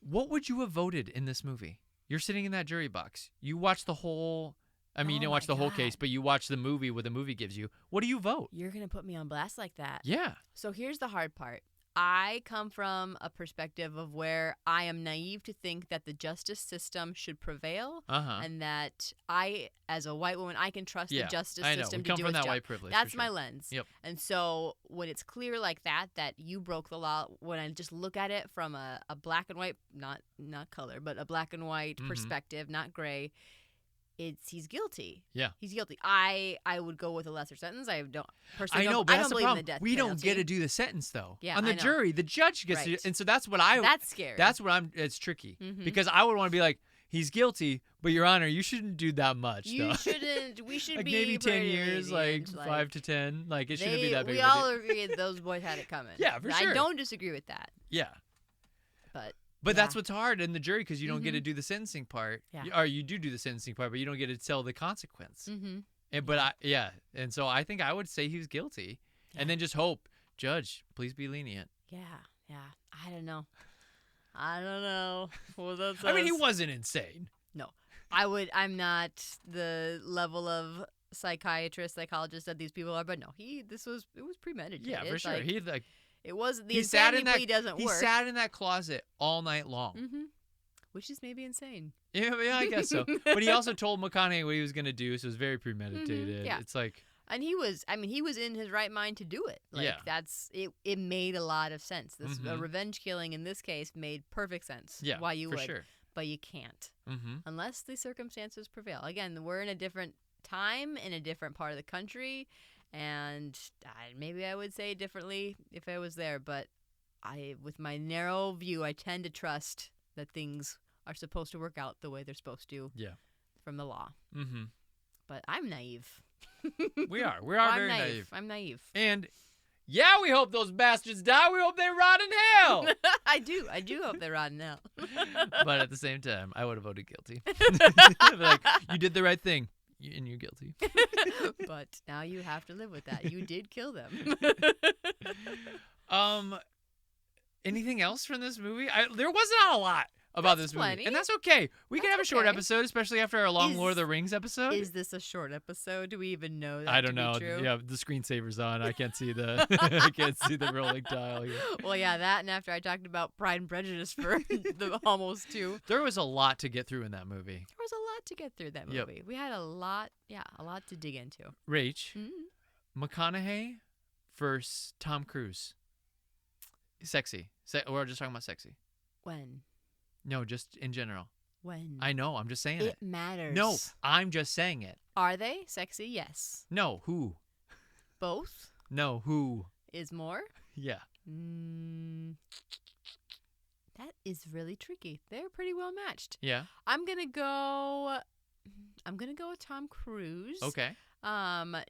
What would you have voted in this movie? You're sitting in that jury box. You watch the whole... I mean, you didn't watch the whole case, but you watch the movie, what the movie gives you. What do you vote? You're going to put me on blast like that. Yeah. So here's the hard part. I come from a perspective of where I am naive to think that the justice system should prevail, and that I, as a white woman, I can trust the justice system to do its job. We come from that white privilege. That's for my sure. lens. Yep. And so when it's clear like that you broke the law, when I just look at it from a black and white, not color, but a black and white perspective, not gray, he's guilty. Yeah. He's guilty. I would go with a lesser sentence. I don't personally. I know, but but I that's don't the believe in problem. the death We don't penalty. get to do the sentence though. Yeah, on the I know. jury, the judge gets to, and so that's what That's scary. That's what it's tricky because I would want to be like, he's guilty, but Your Honor, you shouldn't do that much. You though. shouldn't. We should like be maybe 10 pretty years, lenient, like 5 to 10. Like it shouldn't be that big. We of a all deal. agree that those boys had it coming. Yeah, for sure. I don't disagree with that. Yeah. But that's what's hard in the jury because you don't get to do the sentencing part. Yeah. Or you do the sentencing part, but you don't get to tell the consequence. And so I think I would say he was guilty, and then just hope, Judge, please be lenient. Yeah. I don't know. Well, that's I mean, he wasn't insane. No, I'm not the level of psychologist that these people are, but no, it was premeditated. Yeah, for sure. Like, it was the he sat insanity in that, plea doesn't he work. sat in that closet all night long. Which is maybe insane. Yeah, I guess so. But he also told McConaughey what he was going to do, so it was very premeditated. Yeah. It's like... And he was in his right mind to do it. Like, that's it. It made a lot of sense. This a revenge killing in this case made perfect sense. Yeah, why you for would, sure. But you can't unless the circumstances prevail. Again, we're in a different time in a different part of the country, and maybe I would say it differently if I was there. But with my narrow view, I tend to trust that things are supposed to work out the way they're supposed to. Yeah. From the law. But I'm naive. We are very naive. I'm naive. And yeah, we hope those bastards die. We hope they rot in hell. I do hope they rot in hell. But at the same time, I would have voted guilty. Like, you did the right thing, and you're guilty. But now you have to live with that. You did kill them. Anything else from this movie? There wasn't a lot about this movie, and that's okay. We can have a short episode, especially after our long Lord of the Rings episode. Is this a short episode? Do we even know that? I don't know. Be true? Yeah, the screensaver's on. I can't see the rolling tile here. Well, yeah, that, and after I talked about Pride and Prejudice for the almost 2. There was a lot to get through in that movie. There was a lot to get through that movie. Yep. We had a lot to dig into. Rach, McConaughey versus Tom Cruise. Sexy. We're just talking about sexy. When? No, just in general. When? I know. I'm just saying it. It matters. No, I'm just saying it. Are they sexy? Yes. No, who? Both? No, who? Is more? Yeah. That is really tricky. They're pretty well matched. Yeah. I'm gonna go with Tom Cruise. Okay.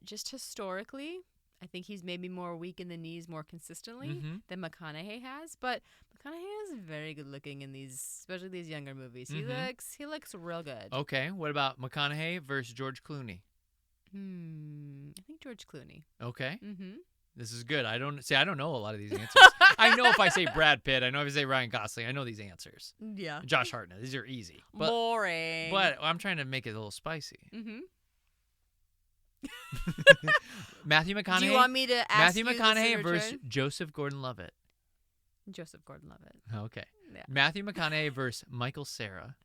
Just historically, I think he's maybe more weak in the knees more consistently than McConaughey has. But McConaughey is very good looking in these, especially these younger movies. He looks real good. Okay. What about McConaughey versus George Clooney? I think George Clooney. Okay. This is good. I don't know a lot of these answers. I know if I say Brad Pitt, I know if I say Ryan Gosling, I know these answers. Yeah. Josh Hartnett, these are easy. Boring. But I'm trying to make it a little spicy. Matthew McConaughey. Do you want me to ask Matthew you this in McConaughey versus return? Joseph Gordon-Levitt. Joseph Gordon-Levitt. Okay. Yeah. Matthew McConaughey versus Michael Cera.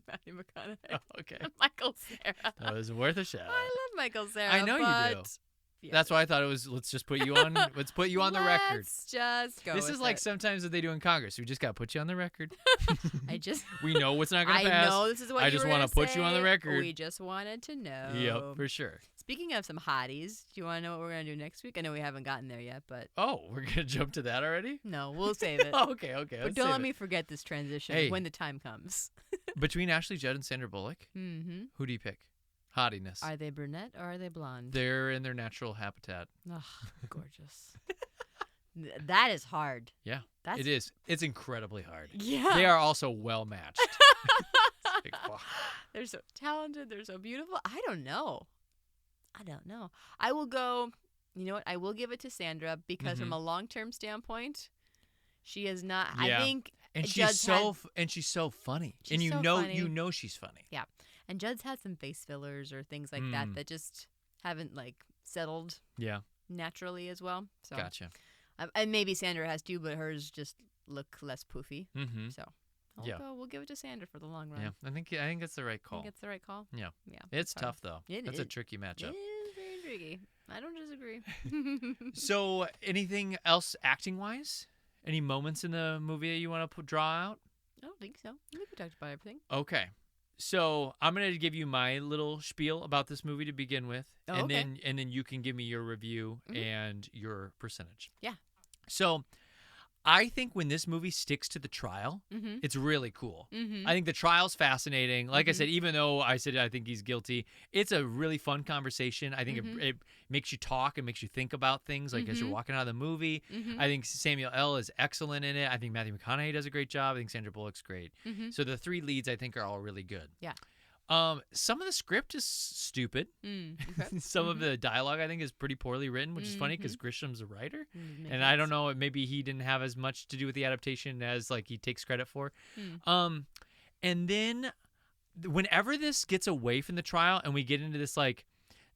Matthew McConaughey. Oh, okay. Michael Cera. That was worth a shot. I love Michael Cera. I know you do. but- Yeah. That's why I thought it was. Let's just put you on. Let's put you on the record. Let's just go. This with is like it. sometimes what they do in Congress. We just got to put you on the record. I just. We know what's not going to I pass. know this is what I you just were wanna gonna put you on the say. record. We just wanted to know. Yep, for sure. Speaking of some hotties, do you want to know what we're gonna do next week? I know we haven't gotten there yet, but Oh, we're gonna jump to that already? no, we'll save it. Okay. But let's don't save let it. me forget this transition Hey. when the time comes. Between Ashley Judd and Sandra Bullock, Mm-hmm. who do you pick? Hottiness. Are they brunette or are they blonde? They're in their natural habitat. Ugh, gorgeous. That is hard. Yeah, That's it is. It's incredibly hard. Yeah. They are also well matched. Like, fuck. They're so talented. They're so beautiful. I don't know. I will go. You know what? I will give it to Sandra because from a long-term standpoint, she is not. Yeah. I think. And Judd's she's so funny. She's And you so know funny. you know she's funny. Yeah. And Judd's had some face fillers or things like that just haven't like settled Yeah. naturally as well. So Gotcha. and maybe Sandra has too, but hers just look less poofy. Mm-hmm. So Yeah. we'll give it to Sandra for the long run. Yeah. I think it's the right I call. think it's the right call. Yeah. Yeah. It's hard. tough though. That's a tricky It matchup. is very tricky. I don't disagree. So, anything else acting wise? Any moments in the movie that you want to draw out? I don't think so. I think we talked about everything. Okay. So, I'm going to give you my little spiel about this movie to begin with, Oh, and okay. then you can give me your review and your percentage. Yeah. So, I think when this movie sticks to the trial, Mm-hmm. it's really cool. Mm-hmm. I think the trial's fascinating. Like I said, even though I said I think he's guilty, it's a really fun conversation. I think it makes you talk and makes you think about things like as you're walking out of the movie. I think Samuel L. is excellent in it. I think Matthew McConaughey does a great job. I think Sandra Bullock's great. So the three leads I think are all really good. Yeah. Some of the script is stupid. Okay. Some of the dialogue I think is pretty poorly written, which is funny because Grisham's a writer. Makes And I don't sense. know, maybe he didn't have as much to do with the adaptation as like he takes credit for. And then whenever this gets away from the trial and we get into this like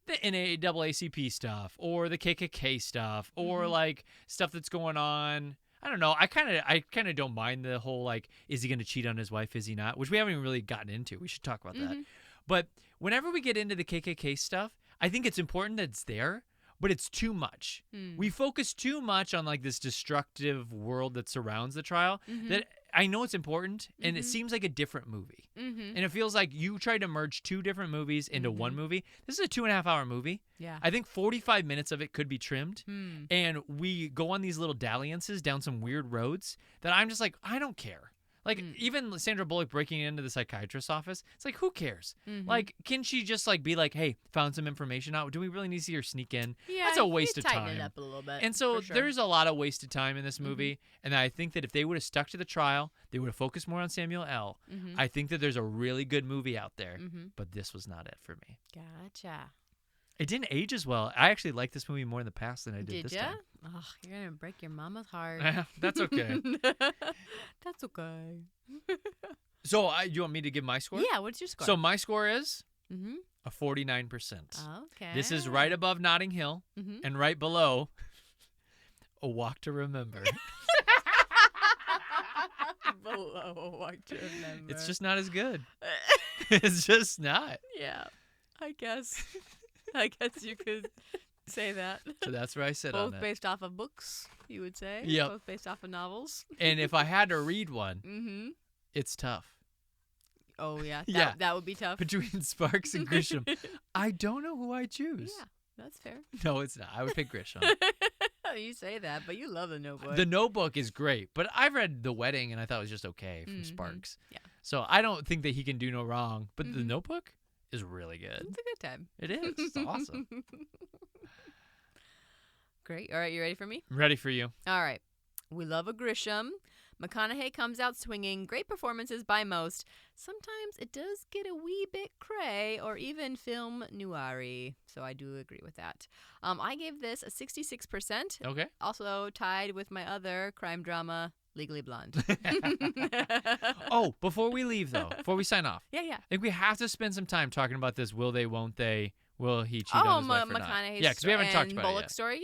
the NAACP stuff or the KKK stuff or like stuff that's going on, I don't know. I kind of don't mind the whole like, is he going to cheat on his wife? Is he not? Which we haven't even really gotten into. We should talk about that. But whenever we get into the KKK stuff, I think it's important that it's there, but it's too much. We focus too much on like this destructive world that surrounds the trial that I know it's important and it seems like a different movie. And it feels like you tried to merge two different movies into one movie. This is a 2.5-hour movie. Yeah. I think 45 minutes of it could be trimmed. And we go on these little dalliances down some weird roads that I'm just like, I don't care. Like, even Sandra Bullock breaking into the psychiatrist's office, it's like, who cares? Like, can she just, like, be like, hey, found some information out. Do we really need to see her sneak in? Yeah, That's a you waste of tighten time. it up a little bit. And so for sure. there's a lot of wasted time in this movie. And I think that if they would have stuck to the trial, they would have focused more on Samuel L. I think that there's a really good movie out there. But this was not it for me. Gotcha. It didn't age as well. I actually liked this movie more in the past than I did this ya? time. Oh, you're gonna break your mama's heart. That's okay. That's okay. So you want me to give my score? Yeah. What's your score? So my score is Mm-hmm. a 49%. Okay. This is right above Notting Hill and right below A Walk to Remember. Below Walk to Remember. It's just not as good. It's just not. Yeah. I guess. I guess you could say that. So that's where I sit on Both it. based off of books, you would say. Yep. Both based off of novels. And if I had to read one, Mm-hmm. it's tough. Oh yeah. Yeah. That would be tough. Between Sparks and Grisham, I don't know who I choose. Yeah, that's fair. No, it's not. I would pick Grisham. You say that, but you love the Notebook. The Notebook is great, but I've read The Wedding and I thought it was just okay from Sparks. Yeah. So I don't think that he can do no wrong, but The Notebook is really good. It's a good time. It is. It's awesome. Great. All right, you ready for me? I'm ready for you. All right. We love a Grisham. McConaughey comes out swinging. Great performances by most. Sometimes it does get a wee bit cray or even film noir-y. So I do agree with that. I gave this a 66%. Okay. Also tied with my other crime drama, Legally Blonde. Oh, before we leave, though, before we sign off, Yeah. I think we have to spend some time talking about this will they, won't they, will he cheat on his wife or not? McConaughey's Yeah, because we haven't talked about it Bullock's yet. story.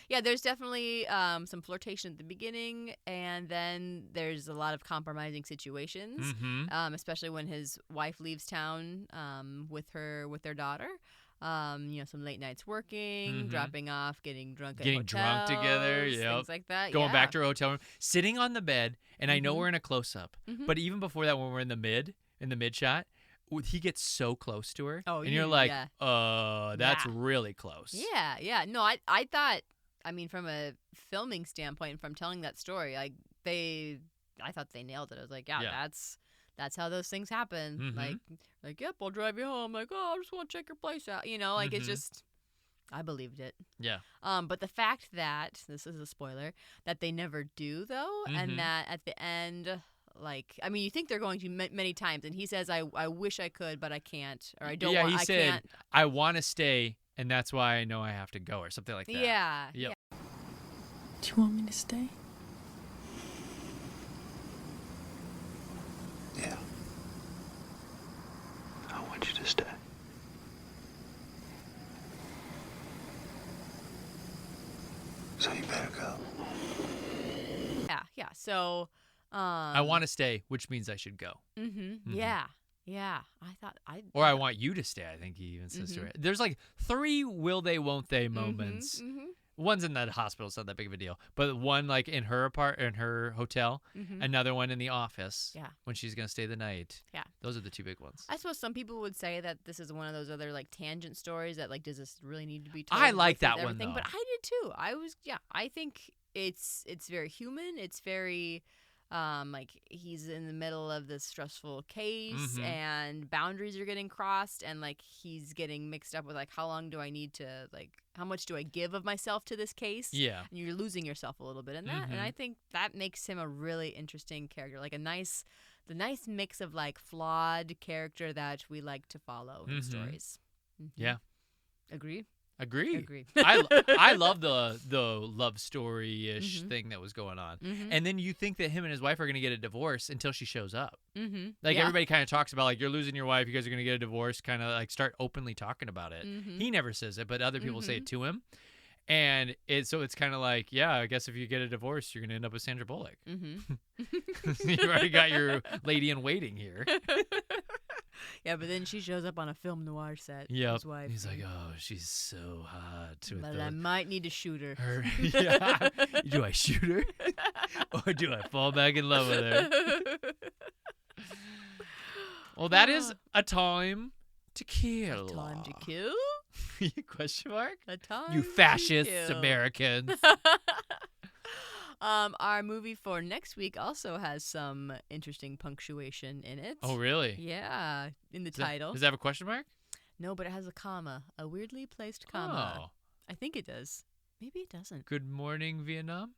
Yeah, there's definitely some flirtation at the beginning, and then there's a lot of compromising situations, especially when his wife leaves town with their daughter. Some late nights working, dropping off, getting drunk at hotels, drunk together, things like that. Going back to her hotel room, sitting on the bed, and I know we're in a close-up, Mm-hmm. but even before that, when we're in the mid shot, he gets so close to her, and you're like, that's really close. Yeah. No, I thought, I mean, from a filming standpoint, from telling that story, I thought they nailed it. I was like, that's how those things happen. Like, yep, I'll drive you home. Like, oh, I just want to check your place out. It's just, I believed it. Yeah. But the fact that, this is a spoiler, that they never do, though, and that at the end, you think they're going to many times, and he says, I wish I could, but I can't, or I don't want, he I said, can't. I want to stay, and that's why I know I have to go, or something like that. Yeah. Yep. Do you want me to stay? Yeah. I want you to stay. So you better go. Yeah. So, I want to stay, which means I should go. Yeah. I thought Or I want you to stay, I think he even says to her. There's like 3 will they, won't they moments. One's in that hospital, it's not that big of a deal. But one like in her hotel, another one in the office. Yeah. When she's gonna stay the night. Yeah. Those are the 2 big ones. I suppose some people would say that this is one of those other like tangent stories that like, does this really need to be told? I like with that one everything? though. But I did too. I think it's very human. It's very like he's in the middle of this stressful case and boundaries are getting crossed, and like he's getting mixed up with like, how long do I need to, like, how much do I give of myself to this case? Yeah. And you're losing yourself a little bit in that. And I think that makes him a really interesting character, like the nice mix of like flawed character that we like to follow in stories. Yeah. Agree. I love the love story-ish thing that was going on. And then you think that him and his wife are going to get a divorce until she shows up. Like everybody kind of talks about like, you're losing your wife, you guys are going to get a divorce, kind of like start openly talking about it. He never says it, but other people say it to him. And it's kind of like, yeah, I guess if you get a divorce, you're going to end up with Sandra Bullock. You already got your lady in waiting here. Yeah, but then she shows up on a film noir set. Yeah, his wife. He's like, oh, she's so hot. But I might need to shoot her. Yeah. Do I shoot her? Or do I fall back in love with her? Well, that is a time to kill. A time to kill? Question mark? A time You fascist to kill. Americans. Our movie for next week also has some interesting punctuation in it. Oh, really? Yeah, in the title. Does that have a question mark? No, but it has a comma, a weirdly placed comma. Oh. I think it does. Maybe it doesn't. Good morning, Vietnam?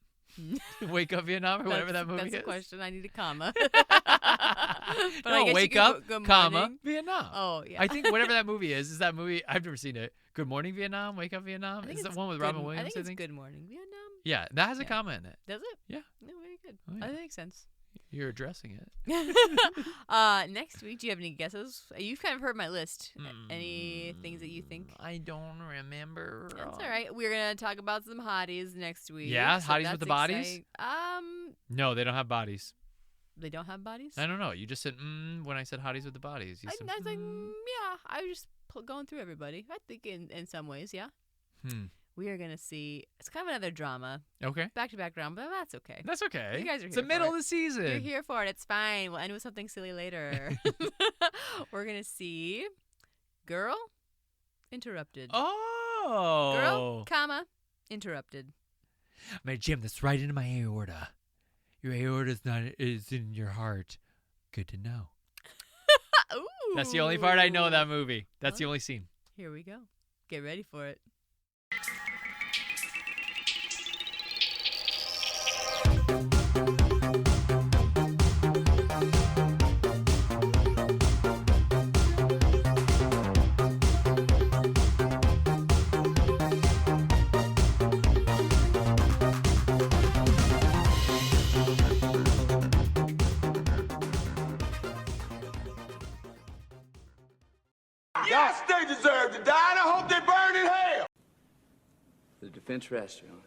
Wake up, Vietnam, or whatever that movie is? That's a question. I need a comma. But no, wake up, good comma, morning. Vietnam. Oh, yeah. I think whatever that movie is that movie, I've never seen it. Good morning, Vietnam, wake up, Vietnam. Is that one with Robin Williams, I think it's Good Morning, Vietnam. Yeah, that has a comma in it. Does it? Yeah. No, very good. Oh, yeah. That makes sense. You're addressing it. Next week, do you have any guesses? You've kind of heard my list. Any things that you think? I don't remember. That's all right. We're gonna talk about some hotties next week. Yeah, so hotties with the bodies? exciting. No, they don't have bodies. They don't have bodies? I don't know. You just said when I said hotties with the bodies. You I said, was like, yeah. I was just going through everybody. I think in some ways, yeah. We are going to see, it's kind of another drama. Okay. Back-to-back drama, but that's okay. That's okay. You guys are here It's the for middle it. of the season. You're here for it. It's fine. We'll end with something silly later. We're going to see Girl, Interrupted. Oh. Girl, comma, Interrupted. Man, Jim, that's right into my aorta. Your aorta is in your heart. Good to know. Ooh. That's the only part I know of that movie. That's the only scene. Here we go. Get ready for it. defense restaurant.